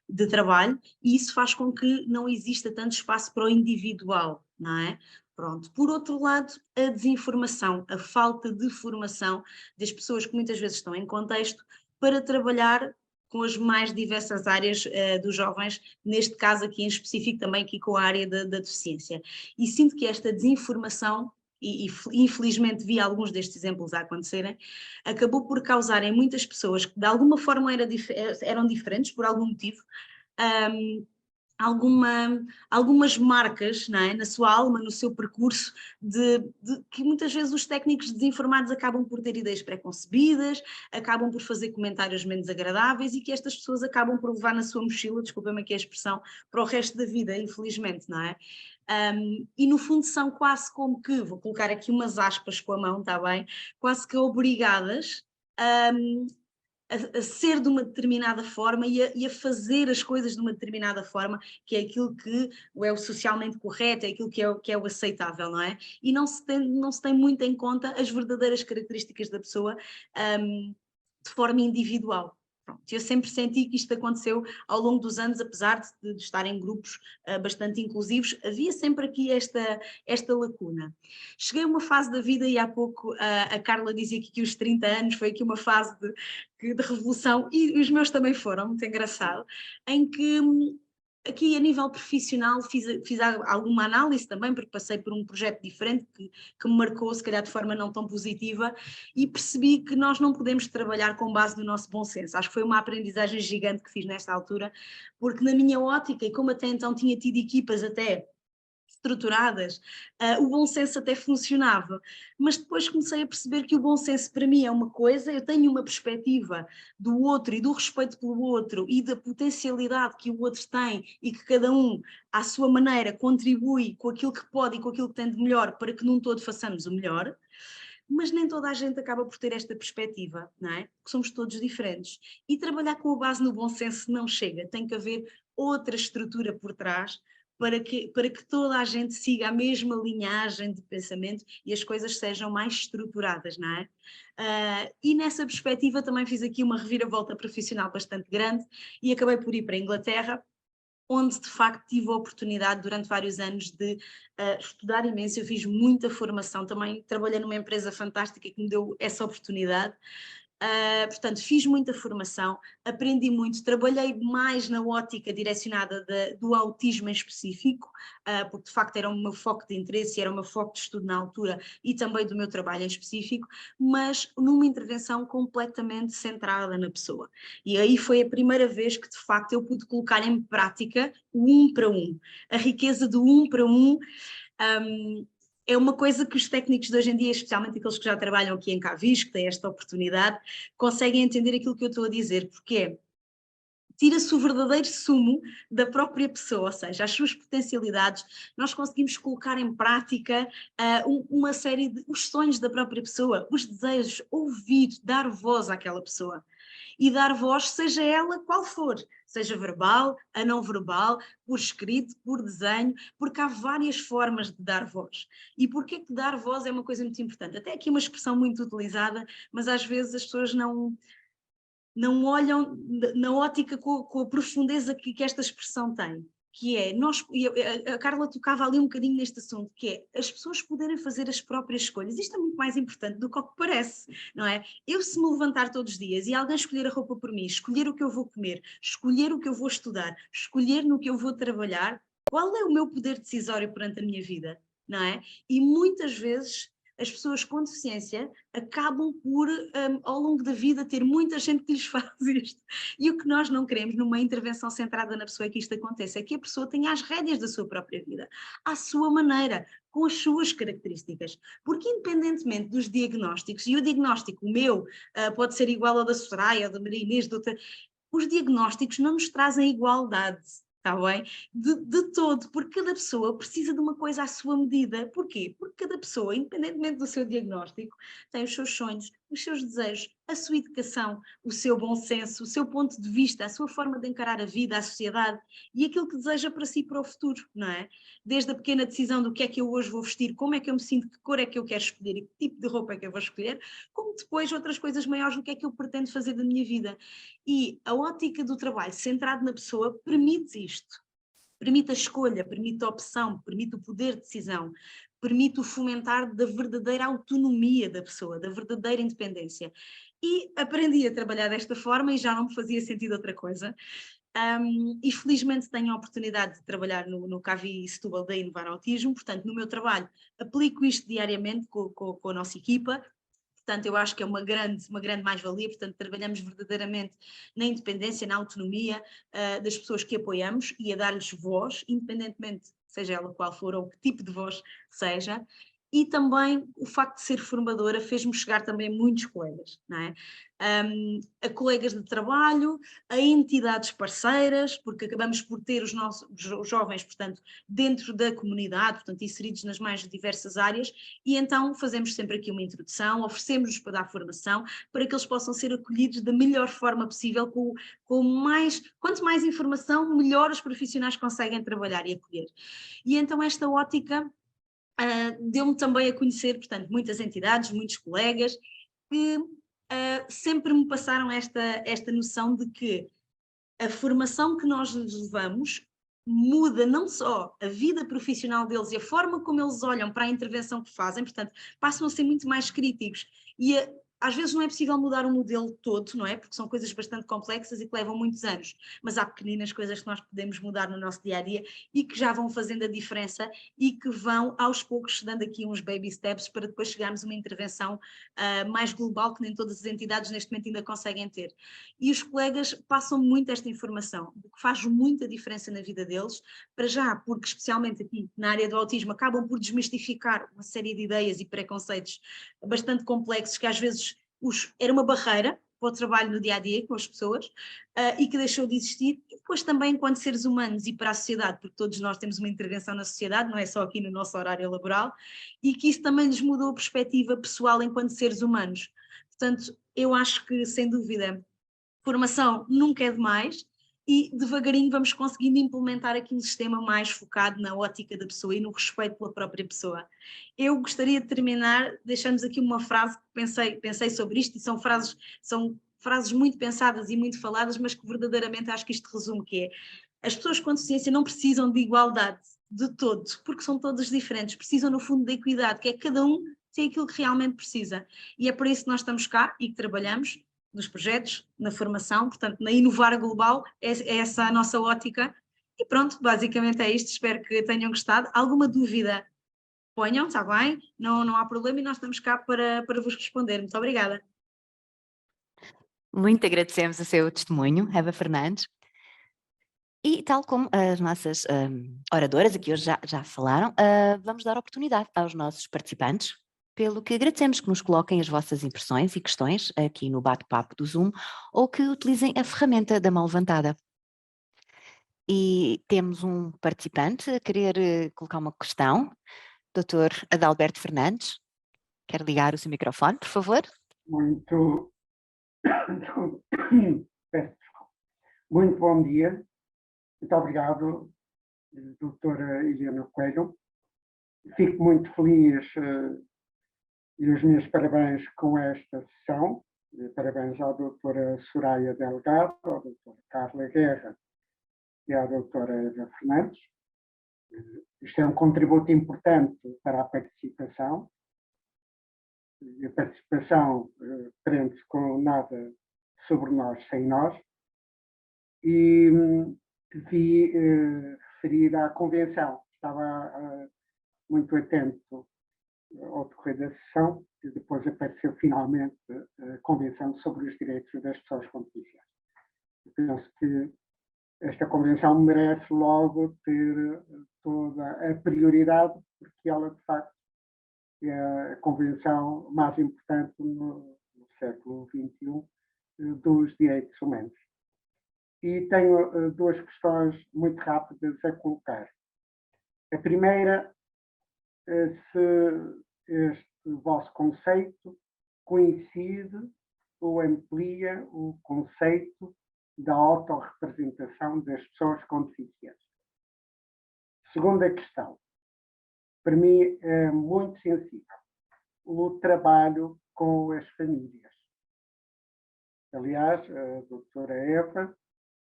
de trabalho, e isso faz com que não exista tanto espaço para o individual, não é? Pronto. Por outro lado, a desinformação, a falta de formação das pessoas que muitas vezes estão em contexto para trabalhar com as mais diversas áreas dos jovens, neste caso aqui em específico também aqui com a área da deficiência. E sinto que esta desinformação, e infelizmente vi alguns destes exemplos a acontecerem, acabou por causar em muitas pessoas que de alguma forma eram diferentes por algum motivo, algumas marcas, não é, na sua alma, no seu percurso, que muitas vezes os técnicos desinformados acabam por ter ideias pré-concebidas, acabam por fazer comentários menos agradáveis e que estas pessoas acabam por levar na sua mochila, desculpa-me aqui a expressão, para o resto da vida, infelizmente, não é? E no fundo são quase como que, vou colocar aqui umas aspas com a mão, está bem? Quase que obrigadas a ser de uma determinada forma e a fazer as coisas de uma determinada forma, que é aquilo que é o socialmente correto, é aquilo que é o aceitável, não é? E não se tem muito em conta as verdadeiras características da pessoa de forma individual. Pronto, eu sempre senti que isto aconteceu ao longo dos anos, apesar de estar em grupos bastante inclusivos, havia sempre aqui esta lacuna. Cheguei a uma fase da vida, e há pouco a Carla dizia que os 30 anos foi aqui uma fase de revolução, e os meus também foram, muito engraçado, em que aqui a nível profissional fiz alguma análise também, porque passei por um projeto diferente que me marcou, se calhar de forma não tão positiva, e percebi que nós não podemos trabalhar com base no nosso bom senso. Acho que foi uma aprendizagem gigante que fiz nesta altura, porque na minha ótica, e como até então tinha tido equipas até estruturadas, o bom senso até funcionava, mas depois comecei a perceber que o bom senso para mim é uma coisa, eu tenho uma perspectiva do outro e do respeito pelo outro e da potencialidade que o outro tem e que cada um, à sua maneira, contribui com aquilo que pode e com aquilo que tem de melhor para que num todo façamos o melhor, mas nem toda a gente acaba por ter esta perspectiva, não é? Porque somos todos diferentes. E trabalhar com a base no bom senso não chega, tem que haver outra estrutura por trás, para que toda a gente siga a mesma linhagem de pensamento e as coisas sejam mais estruturadas, não é? E nessa perspectiva também fiz aqui uma reviravolta profissional bastante grande e acabei por ir para a Inglaterra, onde de facto tive a oportunidade durante vários anos de estudar imenso. Eu fiz muita formação, também trabalhei numa empresa fantástica que me deu essa oportunidade. Portanto, fiz muita formação, aprendi muito, trabalhei mais na ótica direcionada do autismo em específico, porque de facto era o meu foco de interesse, era o meu foco de estudo na altura e também do meu trabalho em específico, mas numa intervenção completamente centrada na pessoa. E aí foi a primeira vez que de facto eu pude colocar em prática o 1 para 1, a riqueza do 1 para 1. É uma coisa que os técnicos de hoje em dia, especialmente aqueles que já trabalham aqui em Cavis, que têm esta oportunidade, conseguem entender aquilo que eu estou a dizer, porque tira-se o verdadeiro sumo da própria pessoa, ou seja, as suas potencialidades, nós conseguimos colocar em prática uma série de os sonhos da própria pessoa, os desejos, ouvir, dar voz àquela pessoa. E dar voz, seja ela qual for, seja verbal, a não verbal, por escrito, por desenho, porque há várias formas de dar voz. E porquê que dar voz é uma coisa muito importante? Até aqui uma expressão muito utilizada, mas às vezes as pessoas não olham na ótica com a profundeza que esta expressão tem. Que é, a Carla tocava ali um bocadinho neste assunto, que é as pessoas poderem fazer as próprias escolhas. Isto é muito mais importante do que parece, não é? Eu, se me levantar todos os dias e alguém escolher a roupa por mim, escolher o que eu vou comer, escolher o que eu vou estudar, escolher no que eu vou trabalhar, qual é o meu poder decisório perante a minha vida, não é? E muitas vezes as pessoas com deficiência acabam por, ao longo da vida, ter muita gente que lhes faz isto. E o que nós não queremos numa intervenção centrada na pessoa é que isto aconteça, é que a pessoa tenha as rédeas da sua própria vida, à sua maneira, com as suas características. Porque independentemente dos diagnósticos, e o diagnóstico o meu pode ser igual ao da Soraya, ou da Maria Inês, os diagnósticos não nos trazem igualdade. Está bem? De todo, porque cada pessoa precisa de uma coisa à sua medida. Porquê? Porque cada pessoa, independentemente do seu diagnóstico, tem os seus sonhos, os seus desejos, a sua educação, o seu bom senso, o seu ponto de vista, a sua forma de encarar a vida, a sociedade e aquilo que deseja para si e para o futuro, não é? Desde a pequena decisão do que é que eu hoje vou vestir, como é que eu me sinto, que cor é que eu quero escolher e que tipo de roupa é que eu vou escolher, como depois outras coisas maiores do que é que eu pretendo fazer da minha vida. E a ótica do trabalho centrado na pessoa permite isto. Permite a escolha, permite a opção, permite o poder de decisão, permite o fomentar da verdadeira autonomia da pessoa, da verdadeira independência. E aprendi a trabalhar desta forma e já não me fazia sentido outra coisa. E felizmente tenho a oportunidade de trabalhar no CAVI Setúbal da Inovar Autismo, portanto no meu trabalho aplico isto diariamente com a nossa equipa. Portanto, eu acho que é uma grande mais-valia, portanto, trabalhamos verdadeiramente na independência, na autonomia das pessoas que apoiamos e a dar-lhes voz, independentemente seja ela qual for ou que tipo de voz seja, e também o facto de ser formadora fez-me chegar também muitos colegas, não é? A colegas de trabalho, a entidades parceiras, porque acabamos por ter os nossos os jovens, portanto, dentro da comunidade, portanto, inseridos nas mais diversas áreas, e então fazemos sempre aqui uma introdução, oferecemos-nos para dar formação, para que eles possam ser acolhidos da melhor forma possível, quanto mais informação, melhor os profissionais conseguem trabalhar e acolher. E então esta ótica deu-me também a conhecer, portanto, muitas entidades, muitos colegas, que sempre me passaram esta noção de que a formação que nós lhes levamos muda não só a vida profissional deles e a forma como eles olham para a intervenção que fazem, portanto, passam a ser muito mais críticos e às vezes não é possível mudar o modelo todo, não é? Porque são coisas bastante complexas e que levam muitos anos, mas há pequeninas coisas que nós podemos mudar no nosso dia-a-dia e que já vão fazendo a diferença e que vão aos poucos dando aqui uns baby steps para depois chegarmos a uma intervenção mais global que nem todas as entidades neste momento ainda conseguem ter. E os colegas passam muito esta informação, o que faz muita diferença na vida deles, para já, porque especialmente aqui na área do autismo acabam por desmistificar uma série de ideias e preconceitos bastante complexos que às vezes era uma barreira para o trabalho no dia-a-dia com as pessoas e que deixou de existir, e depois também enquanto seres humanos e para a sociedade, porque todos nós temos uma intervenção na sociedade, não é só aqui no nosso horário laboral, e que isso também lhes mudou a perspectiva pessoal enquanto seres humanos. Portanto, eu acho que, sem dúvida, formação nunca é demais e devagarinho vamos conseguindo implementar aqui um sistema mais focado na ótica da pessoa e no respeito pela própria pessoa. Eu gostaria de terminar deixando-vos aqui uma frase que pensei sobre isto e são frases muito pensadas e muito faladas, mas que verdadeiramente acho que isto resume, que é: as pessoas com deficiência não precisam de igualdade de todo, porque são todas diferentes, precisam no fundo da equidade, que é cada um tem aquilo que realmente precisa. E é por isso que nós estamos cá e que trabalhamos nos projetos, na formação, portanto, na Inovar Global, é essa a nossa ótica. E pronto, basicamente é isto, espero que tenham gostado. Alguma dúvida, ponham, está bem? Não há problema e nós estamos cá para vos responder. Muito obrigada. Muito agradecemos o seu testemunho, Eva Fernandes. E tal como as nossas oradoras aqui hoje já falaram, vamos dar oportunidade aos nossos participantes, pelo que agradecemos que nos coloquem as vossas impressões e questões aqui no bate-papo do Zoom ou que utilizem a ferramenta da mão levantada. E temos um participante a querer colocar uma questão, Dr. Adalberto Fernandes. Quer ligar o seu microfone, por favor? Muito bom dia. Muito obrigado, doutora Helena Coelho. Fico muito feliz e os meus parabéns com esta sessão. Parabéns à doutora Soraya Delgado, à doutora Carla Guerra e à doutora Eva Fernandes. Isto é um contributo importante para a participação. A participação prende-se com nada sobre nós sem nós. E vi referir à convenção. Estava muito atento ao decorrer da sessão e depois apareceu finalmente a Convenção sobre os Direitos das Pessoas com Deficiência. Penso que esta Convenção merece logo ter toda a prioridade, porque ela, de facto, é a Convenção mais importante no século XXI dos direitos humanos. E tenho duas questões muito rápidas a colocar. A primeira, se este vosso conceito coincide ou amplia o conceito da autorrepresentação das pessoas com deficiência? Segunda questão, para mim é muito sensível, o trabalho com as famílias. Aliás, a doutora Eva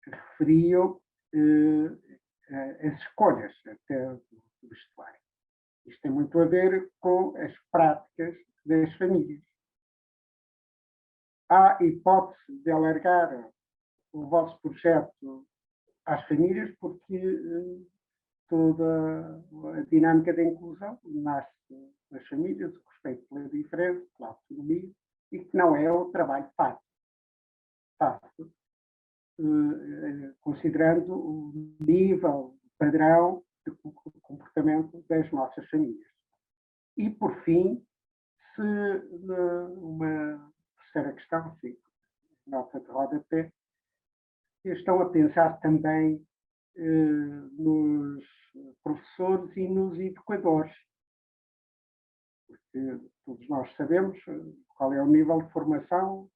referiu as escolhas até do vestuário. Isto tem muito a ver com as práticas das famílias. Há hipótese de alargar o vosso projeto às famílias, porque toda a dinâmica da inclusão nasce nas famílias, o respeito pela diferença, pela autonomia, e que não é um trabalho fácil, considerando o nível padrão de comportamento das nossas famílias. E, por fim, se uma terceira questão, sim, nota de rodapé, estão a pensar também nos professores e nos educadores, porque todos nós sabemos qual é o nível de formação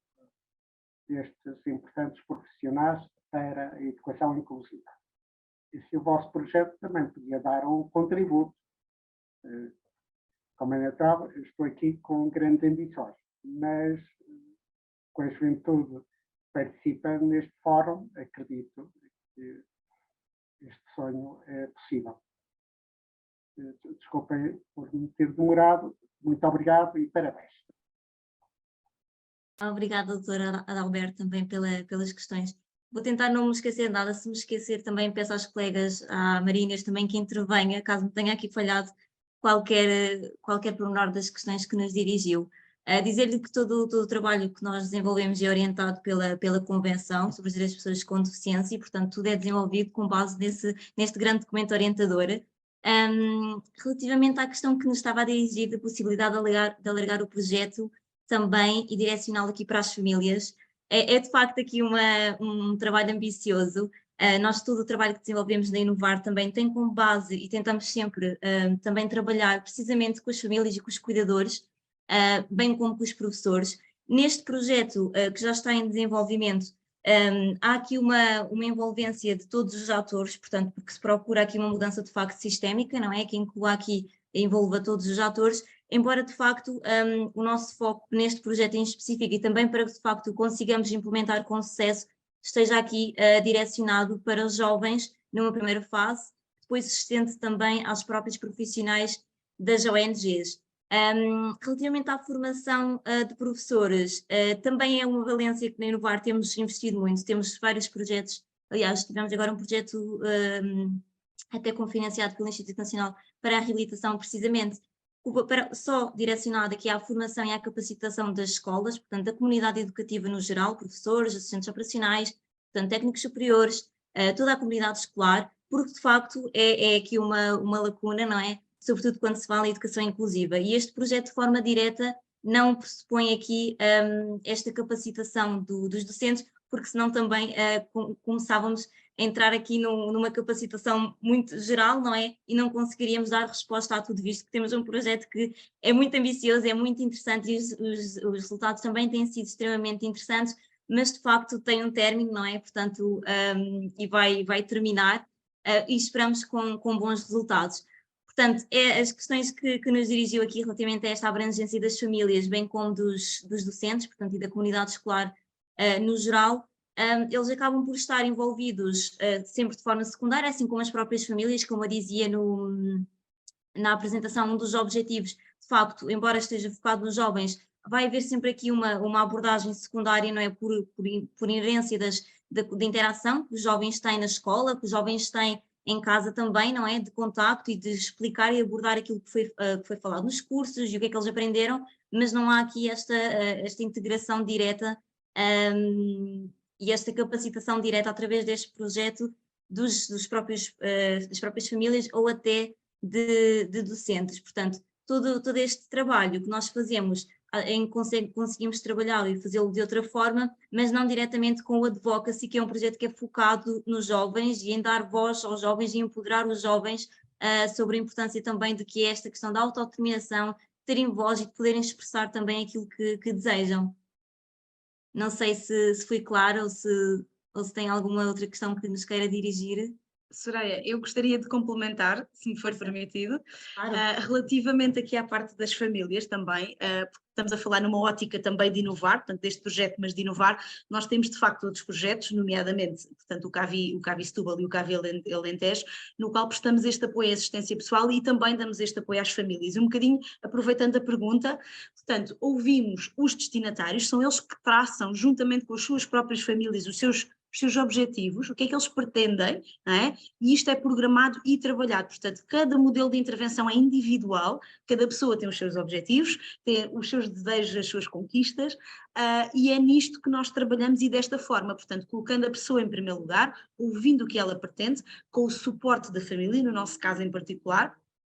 destes importantes profissionais para a educação inclusiva. E se o vosso projeto também podia dar um contributo, como é natural, eu estou aqui com grandes ambições, mas com a juventude participa neste fórum, acredito que este sonho é possível. Desculpem por me ter demorado, muito obrigado e parabéns. Obrigada, doutora Adalberto, também pelas questões. Vou tentar não me esquecer de nada, se me esquecer também peço aos colegas, à Marinês também que intervenha, caso me tenha aqui falhado qualquer pormenor das questões que nos dirigiu. Dizer-lhe que todo o trabalho que nós desenvolvemos é orientado pela Convenção sobre os Direitos das Pessoas com Deficiência e, portanto, tudo é desenvolvido com base neste grande documento orientador. Relativamente à questão que nos estava a dirigir da possibilidade de alargar o projeto também e direcioná-lo aqui para as famílias, é de facto aqui um trabalho ambicioso. Nós todo o trabalho que desenvolvemos na Inovar também tem como base e tentamos sempre também trabalhar precisamente com as famílias e com os cuidadores, bem como com os professores. Neste projeto que já está em desenvolvimento, há aqui uma envolvência de todos os atores, portanto, porque se procura aqui uma mudança de facto sistémica, não é? Que inclua aqui, envolva todos os atores, embora de facto o nosso foco neste projeto em específico e também para que de facto consigamos implementar com sucesso, esteja aqui direcionado para os jovens numa primeira fase, depois se estende também aos próprios profissionais das ONGs. Relativamente à formação de professores, também é uma valência que na Inovar temos investido muito, temos vários projetos, aliás tivemos agora um projeto até cofinanciado pelo Instituto Nacional para a Reabilitação, precisamente só direcionado aqui à formação e à capacitação das escolas, portanto da comunidade educativa no geral, professores, assistentes operacionais, portanto técnicos superiores, toda a comunidade escolar, porque de facto é aqui uma lacuna, não é? Sobretudo quando se fala em educação inclusiva. E este projeto de forma direta não pressupõe aqui esta capacitação dos docentes, porque senão também começávamos a entrar aqui numa capacitação muito geral, não é? E não conseguiríamos dar resposta a tudo, visto que temos um projeto que é muito ambicioso, é muito interessante e os resultados também têm sido extremamente interessantes, mas de facto tem um término, não é? Portanto, e vai terminar e esperamos com bons resultados. Portanto, as questões que nos dirigiu aqui relativamente a esta abrangência das famílias, bem como dos docentes, portanto, e da comunidade escolar no geral, eles acabam por estar envolvidos sempre de forma secundária, assim como as próprias famílias, como eu dizia na apresentação, um dos objetivos, de facto, embora esteja focado nos jovens, vai haver sempre aqui uma abordagem secundária, não é, por inerência da interação que os jovens têm na escola, que os jovens têm em casa também, não é, de contacto e de explicar e abordar aquilo que foi falado nos cursos e o que é que eles aprenderam, mas não há aqui esta integração direta e esta capacitação direta através deste projeto das próprias famílias ou até de docentes. Portanto, todo este trabalho que nós fazemos conseguimos trabalhá-lo e fazê-lo de outra forma, mas não diretamente com o Advocacy, que é um projeto que é focado nos jovens e em dar voz aos jovens e empoderar os jovens sobre a importância também de que é esta questão da autodeterminação, terem voz e de poderem expressar também aquilo que desejam. Não sei se fui clara ou se tem alguma outra questão que nos queira dirigir. Soraya, eu gostaria de complementar, se me for permitido, Claro. relativamente aqui à parte das famílias também, porque estamos a falar numa ótica também de inovar, portanto deste projeto, mas de inovar, nós temos de facto outros projetos, nomeadamente, portanto o CAVI Setúbal e o CAVI Alentejo, no qual prestamos este apoio à assistência pessoal e também damos este apoio às famílias. Um bocadinho, aproveitando a pergunta, portanto, ouvimos os destinatários, são eles que traçam, juntamente com as suas próprias famílias, os seus objetivos, o que é que eles pretendem, não é? E isto é programado e trabalhado, portanto, cada modelo de intervenção é individual, cada pessoa tem os seus objetivos, tem os seus desejos, as suas conquistas, e é nisto que nós trabalhamos e desta forma, portanto, colocando a pessoa em primeiro lugar, ouvindo o que ela pretende, com o suporte da família, no nosso caso em particular,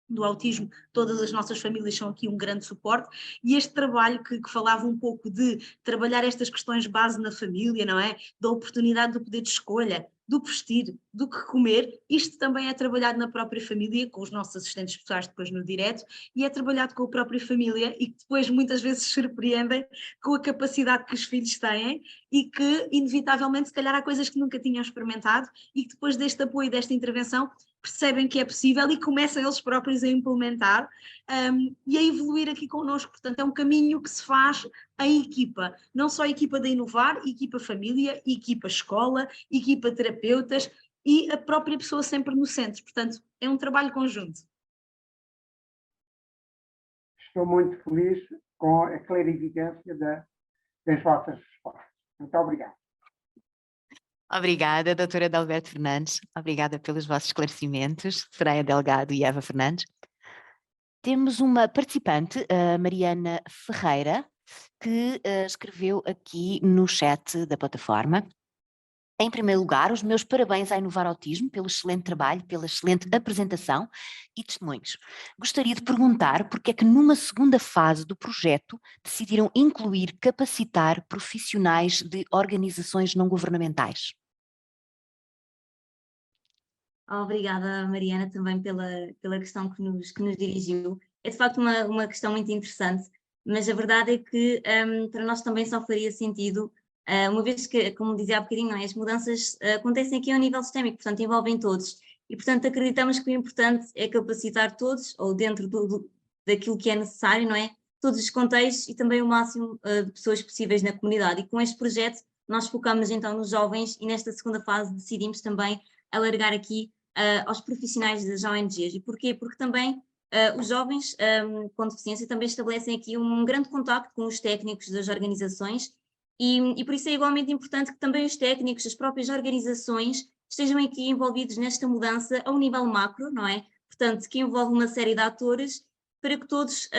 do autismo, todas as nossas famílias são aqui um grande suporte, e este trabalho que falava um pouco de trabalhar estas questões base na família, não é? Da oportunidade do poder de escolha, do vestir, do que comer, isto também é trabalhado na própria família, com os nossos assistentes pessoais depois no direto, e é trabalhado com a própria família e que depois muitas vezes se surpreendem com a capacidade que os filhos têm e que inevitavelmente se calhar há coisas que nunca tinham experimentado e que depois deste apoio, desta intervenção, percebem que é possível e começam eles próprios a implementar e a evoluir aqui connosco. Portanto, é um caminho que se faz em equipa, não só a equipa da Inovar, equipa família, equipa escola, equipa terapeutas e a própria pessoa sempre no centro. Portanto, é um trabalho conjunto. Estou muito feliz com a clarificância das vossas respostas. Muito obrigado. Obrigada, doutora Adalberto Fernandes. Obrigada pelos vossos esclarecimentos, Soraya Delgado e Eva Fernandes. Temos uma participante, a Mariana Ferreira, que escreveu aqui no chat da plataforma. Em primeiro lugar, os meus parabéns à Inovar Autismo pelo excelente trabalho, pela excelente apresentação e testemunhos. Gostaria de perguntar porque é que numa segunda fase do projeto decidiram incluir capacitar profissionais de organizações não governamentais. Obrigada, Mariana, também pela questão que nos dirigiu. É de facto uma questão muito interessante, mas a verdade é que para nós também só faria sentido, uma vez que, como dizia há bocadinho, não é? As mudanças acontecem aqui ao nível sistémico, portanto envolvem todos, e portanto acreditamos que o importante é capacitar todos, ou dentro daquilo que é necessário, não é? Todos os contextos e também o máximo de pessoas possíveis na comunidade. E com este projeto nós focamos então nos jovens e nesta segunda fase decidimos também alargar aqui aos profissionais das ONGs. E porquê? Porque também os jovens com deficiência também estabelecem aqui um grande contacto com os técnicos das organizações e por isso é igualmente importante que também os técnicos, as próprias organizações, estejam aqui envolvidos nesta mudança a um nível macro, não é? Portanto, que envolve uma série de atores para que todos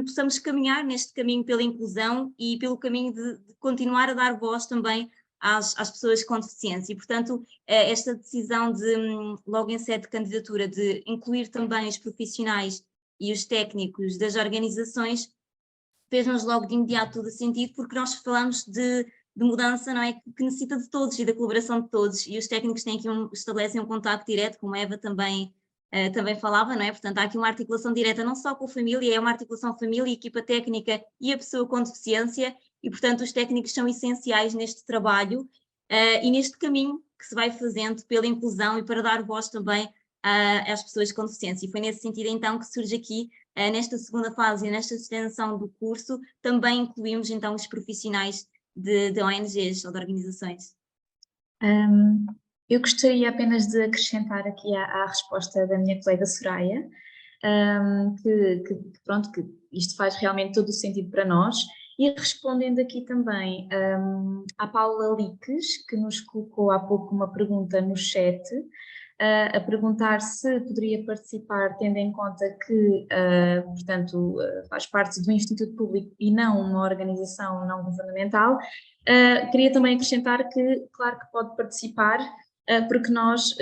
possamos caminhar neste caminho pela inclusão e pelo caminho de continuar a dar voz também às pessoas com deficiência. E, portanto, esta decisão de, logo em sede de candidatura, de incluir também os profissionais e os técnicos das organizações, fez-nos logo de imediato todo sentido, porque nós falamos de mudança, não é? Que necessita de todos e da colaboração de todos, e os técnicos têm aqui estabelecem um contacto direto, como a Eva também falava, não é? Portanto, há aqui uma articulação direta não só com a família, é uma articulação família, equipa técnica e a pessoa com deficiência, e portanto os técnicos são essenciais neste trabalho e neste caminho que se vai fazendo pela inclusão e para dar voz também às pessoas com deficiência. E foi nesse sentido então que surge aqui, nesta segunda fase e nesta extensão do curso, também incluímos então os profissionais de ONGs ou de organizações. Eu gostaria apenas de acrescentar aqui à resposta da minha colega Soraya, que isto faz realmente todo o sentido para nós, e respondendo aqui também à Paula Liques, que nos colocou há pouco uma pergunta no chat, a perguntar se poderia participar, tendo em conta que, portanto, faz parte do Instituto Público e não uma organização não governamental. Queria também acrescentar que, claro que pode participar, porque nós,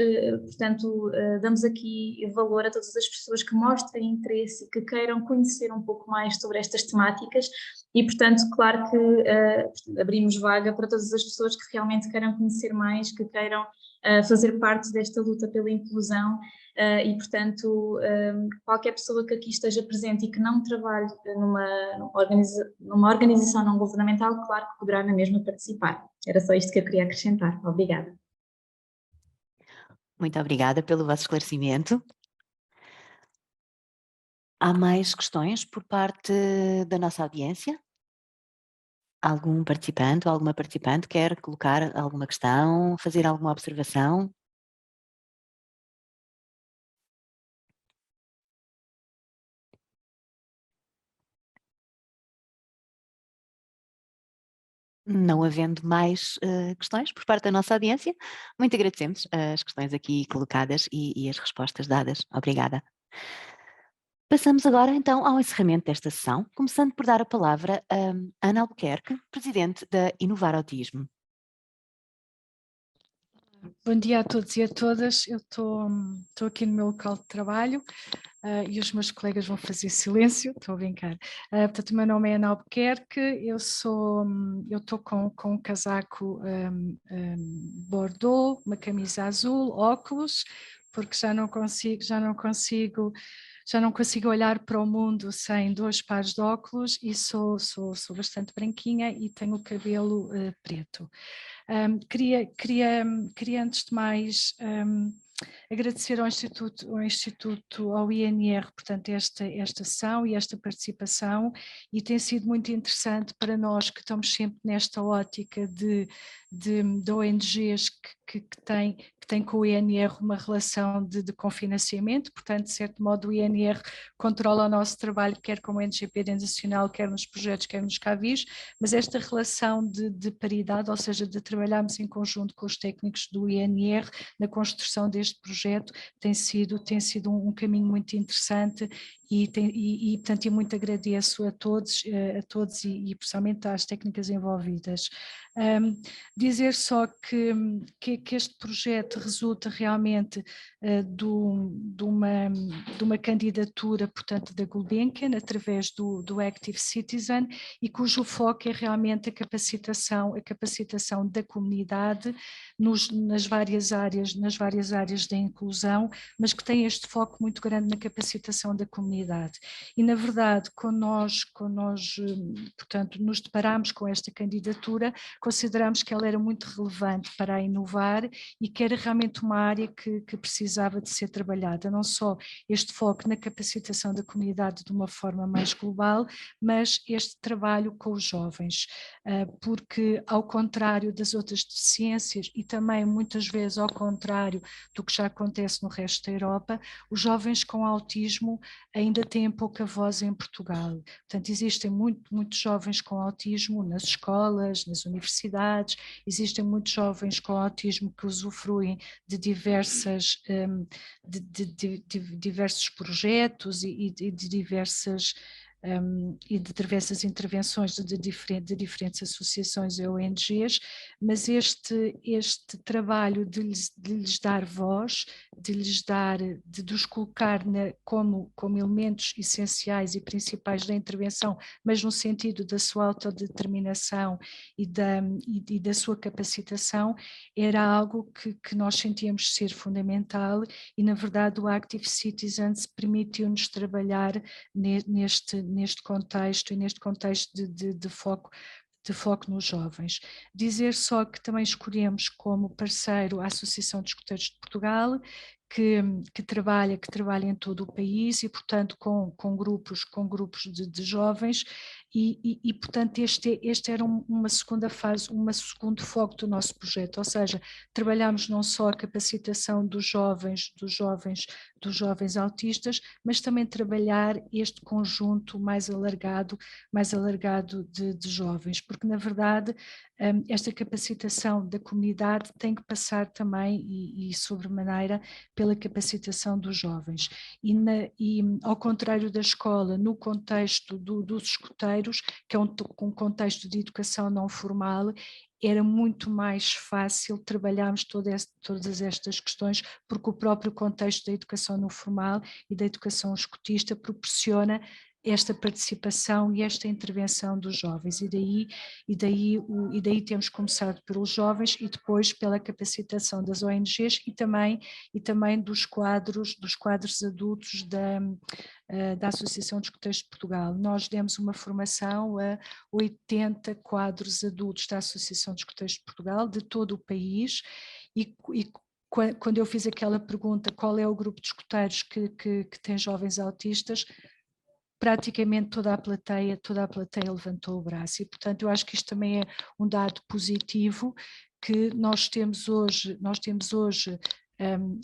portanto, damos aqui valor a todas as pessoas que mostrem interesse e que queiram conhecer um pouco mais sobre estas temáticas e, portanto, claro que abrimos vaga para todas as pessoas que realmente queiram conhecer mais, que queiram fazer parte desta luta pela inclusão e portanto qualquer pessoa que aqui esteja presente e que não trabalhe numa organização não governamental, claro que poderá na mesma participar. Era só isto que eu queria acrescentar. Obrigada. Muito obrigada pelo vosso esclarecimento. Há mais questões por parte da nossa audiência? Algum participante ou alguma participante quer colocar alguma questão, fazer alguma observação? Não havendo mais questões por parte da nossa audiência, muito agradecemos as questões aqui colocadas e as respostas dadas. Obrigada. Passamos agora então ao encerramento desta sessão, começando por dar a palavra a Ana Albuquerque, Presidente da Inovar Autismo. Bom dia a todos e a todas. Eu estou aqui no meu local de trabalho e os meus colegas vão fazer silêncio, estou a brincar. Portanto, o meu nome é Ana Albuquerque, eu estou com um casaco bordô, uma camisa azul, óculos, porque já não consigo olhar para o mundo sem 2 pares de óculos e sou bastante branquinha e tenho o cabelo preto. Queria antes de mais agradecer ao Instituto, ao INR, portanto, esta ação e esta participação, e tem sido muito interessante para nós que estamos sempre nesta ótica de ONGs que têm com o INR uma relação de confinanciamento, portanto, de certo modo o INR controla o nosso trabalho, quer como NGP nacional, quer nos projetos, quer nos CAVIs, mas esta relação de paridade, ou seja, de trabalharmos em conjunto com os técnicos do INR na construção deste projeto, tem sido um caminho muito interessante e portanto, eu muito agradeço a todos e principalmente às técnicas envolvidas. Dizer só que este projeto resulta realmente de uma candidatura, portanto, da Gulbenkian, através do Active Citizen, e cujo foco é realmente a capacitação da comunidade nas várias áreas da inclusão, mas que tem este foco muito grande na capacitação da comunidade. E, na verdade, quando nós portanto, nos deparamos com esta candidatura, consideramos que ela era muito relevante para a Inovar e que era realmente uma área que precisava de ser trabalhada, não só este foco na capacitação da comunidade de uma forma mais global, mas este trabalho com os jovens, porque ao contrário das outras deficiências e também muitas vezes ao contrário do que já acontece no resto da Europa, os jovens com autismo ainda têm pouca voz em Portugal. Portanto, existem muitos jovens com autismo nas escolas, nas universidades, existem muitos jovens com autismo que usufruem de diversos projetos e de diversas intervenções de diferentes associações e ONGs, mas este trabalho de lhes dar voz, de os colocar como elementos essenciais e principais da intervenção, mas no sentido da sua autodeterminação e da sua capacitação, era algo que nós sentíamos ser fundamental e, na verdade, o Active Citizens permitiu-nos trabalhar neste contexto e neste contexto de foco nos jovens. Dizer só que também escolhemos como parceiro a Associação de Escuteiros de Portugal, que trabalha em todo o país e, portanto, com grupos de jovens e portanto, este era uma segunda fase, um segundo foco do nosso projeto, ou seja, trabalhamos não só a capacitação dos jovens autistas, mas também trabalhar este conjunto mais alargado de jovens, porque na verdade esta capacitação da comunidade tem que passar também e sobremaneira pela capacitação dos jovens e ao contrário da escola, no contexto dos escuteiros, que é um contexto de educação não formal, era muito mais fácil trabalharmos todas estas questões, porque o próprio contexto da educação não formal e da educação escutista proporciona esta participação e esta intervenção dos jovens, e daí temos começado pelos jovens e depois pela capacitação das ONGs e também dos quadros adultos da Associação de Escuteiros de Portugal. Nós demos uma formação a 80 quadros adultos da Associação de Escuteiros de Portugal, de todo o país, e quando eu fiz aquela pergunta, qual é o grupo de escuteiros que tem jovens autistas, praticamente toda a plateia levantou o braço, e portanto eu acho que isto também é um dado positivo que nós temos hoje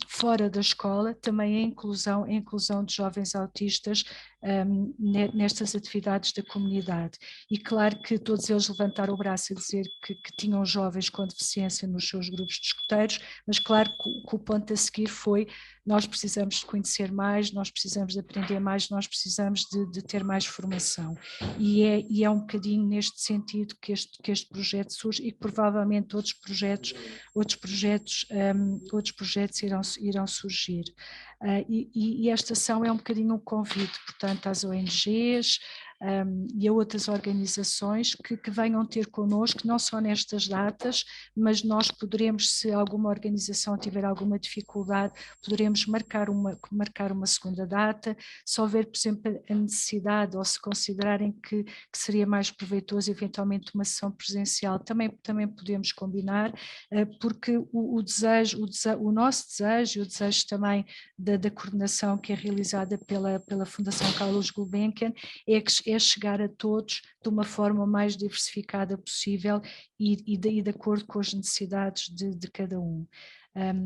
fora da escola, também a inclusão de jovens autistas nestas atividades da comunidade. E claro que todos eles levantaram o braço a dizer que tinham jovens com deficiência nos seus grupos de escuteiros, mas claro que o ponto a seguir foi: nós precisamos de conhecer mais, nós precisamos de aprender mais, nós precisamos de ter mais formação. E é um bocadinho neste sentido que este projeto surge, e que provavelmente outros projetos irão surgir. E esta ação é um bocadinho um convite, portanto, às ONGs e a outras organizações que venham ter connosco, não só nestas datas, mas nós poderemos, se alguma organização tiver alguma dificuldade, poderemos marcar uma segunda data. Se houver, por exemplo, a necessidade, ou se considerarem que seria mais proveitoso eventualmente uma sessão presencial, também podemos combinar, porque o nosso desejo e o desejo também da coordenação que é realizada pela Fundação Carlos Gulbenkian é chegar a todos de uma forma mais diversificada possível e de acordo com as necessidades de cada um.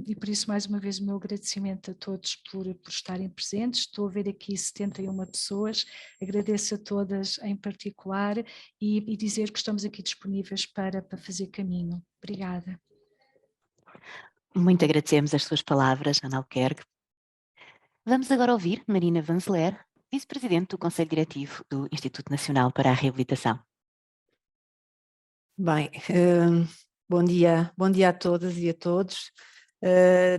E por isso, mais uma vez, o meu agradecimento a todos por estarem presentes. Estou a ver aqui 71 pessoas, agradeço a todas em particular e dizer que estamos aqui disponíveis para fazer caminho. Obrigada. Muito agradecemos as suas palavras, Ana Albuquerque. Vamos agora ouvir Marina Vanzeler, vice-presidente do Conselho Diretivo do Instituto Nacional para a Reabilitação. Bem, bom dia a todas e a todos.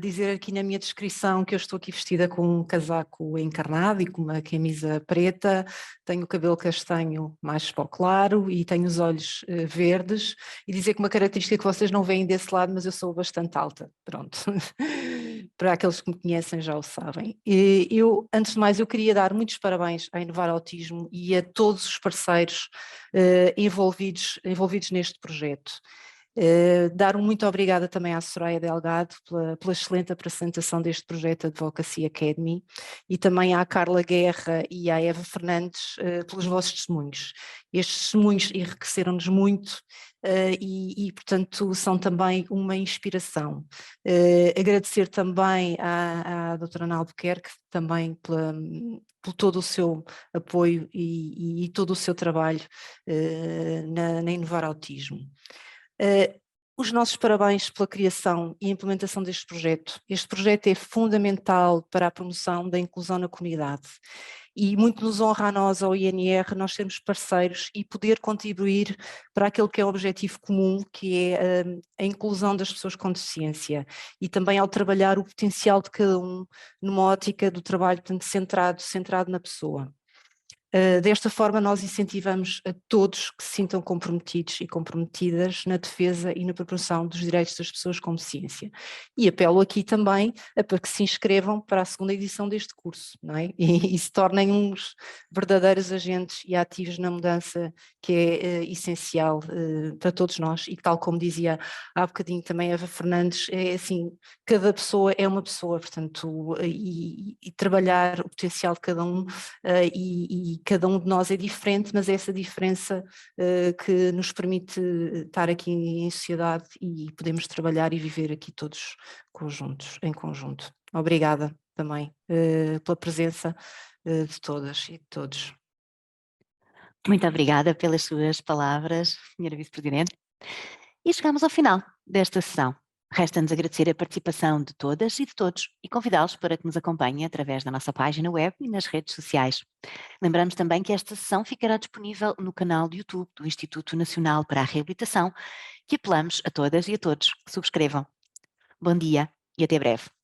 Dizer aqui na minha descrição que eu estou aqui vestida com um casaco encarnado e com uma camisa preta, tenho o cabelo castanho mais para o claro e tenho os olhos verdes, e dizer que uma característica que vocês não veem desse lado, mas eu sou bastante alta, pronto. Para aqueles que me conhecem já o sabem. Eu, antes de mais, eu queria dar muitos parabéns à Inovar Autismo e a todos os parceiros envolvidos neste projeto. Dar um muito obrigada também à Soraya Delgado pela excelente apresentação deste projeto Advocacy Academy, e também à Carla Guerra e à Eva Fernandes pelos vossos testemunhos. Estes testemunhos enriqueceram-nos muito e, portanto, são também uma inspiração. Agradecer também à doutora Ana Albuquerque também por todo o seu apoio e todo o seu trabalho na Inovar Autismo. Os nossos parabéns pela criação e implementação deste projeto. Este projeto é fundamental para a promoção da inclusão na comunidade e muito nos honra a nós, ao INR, nós sermos parceiros e poder contribuir para aquele que é o objetivo comum, que é a inclusão das pessoas com deficiência, e também ao trabalhar o potencial de cada um numa ótica do trabalho, portanto, centrado na pessoa. Desta forma nós incentivamos a todos que se sintam comprometidos e comprometidas na defesa e na promoção dos direitos das pessoas com deficiência. E apelo aqui também para que se inscrevam para a segunda edição deste curso, não é? E se tornem uns verdadeiros agentes e ativos na mudança que é essencial para todos nós, e tal como dizia há bocadinho também a Eva Fernandes, é assim, cada pessoa é uma pessoa, portanto, e trabalhar o potencial de cada um e cada um de nós é diferente, mas é essa diferença que nos permite estar aqui em sociedade e podemos trabalhar e viver aqui todos em conjunto. Obrigada também pela presença de todas e de todos. Muito obrigada pelas suas palavras, Sra. Vice-Presidente. E chegamos ao final desta sessão. Resta-nos agradecer a participação de todas e de todos e convidá-los para que nos acompanhem através da nossa página web e nas redes sociais. Lembramos também que esta sessão ficará disponível no canal do YouTube do Instituto Nacional para a Reabilitação, que apelamos a todas e a todos que subscrevam. Bom dia e até breve.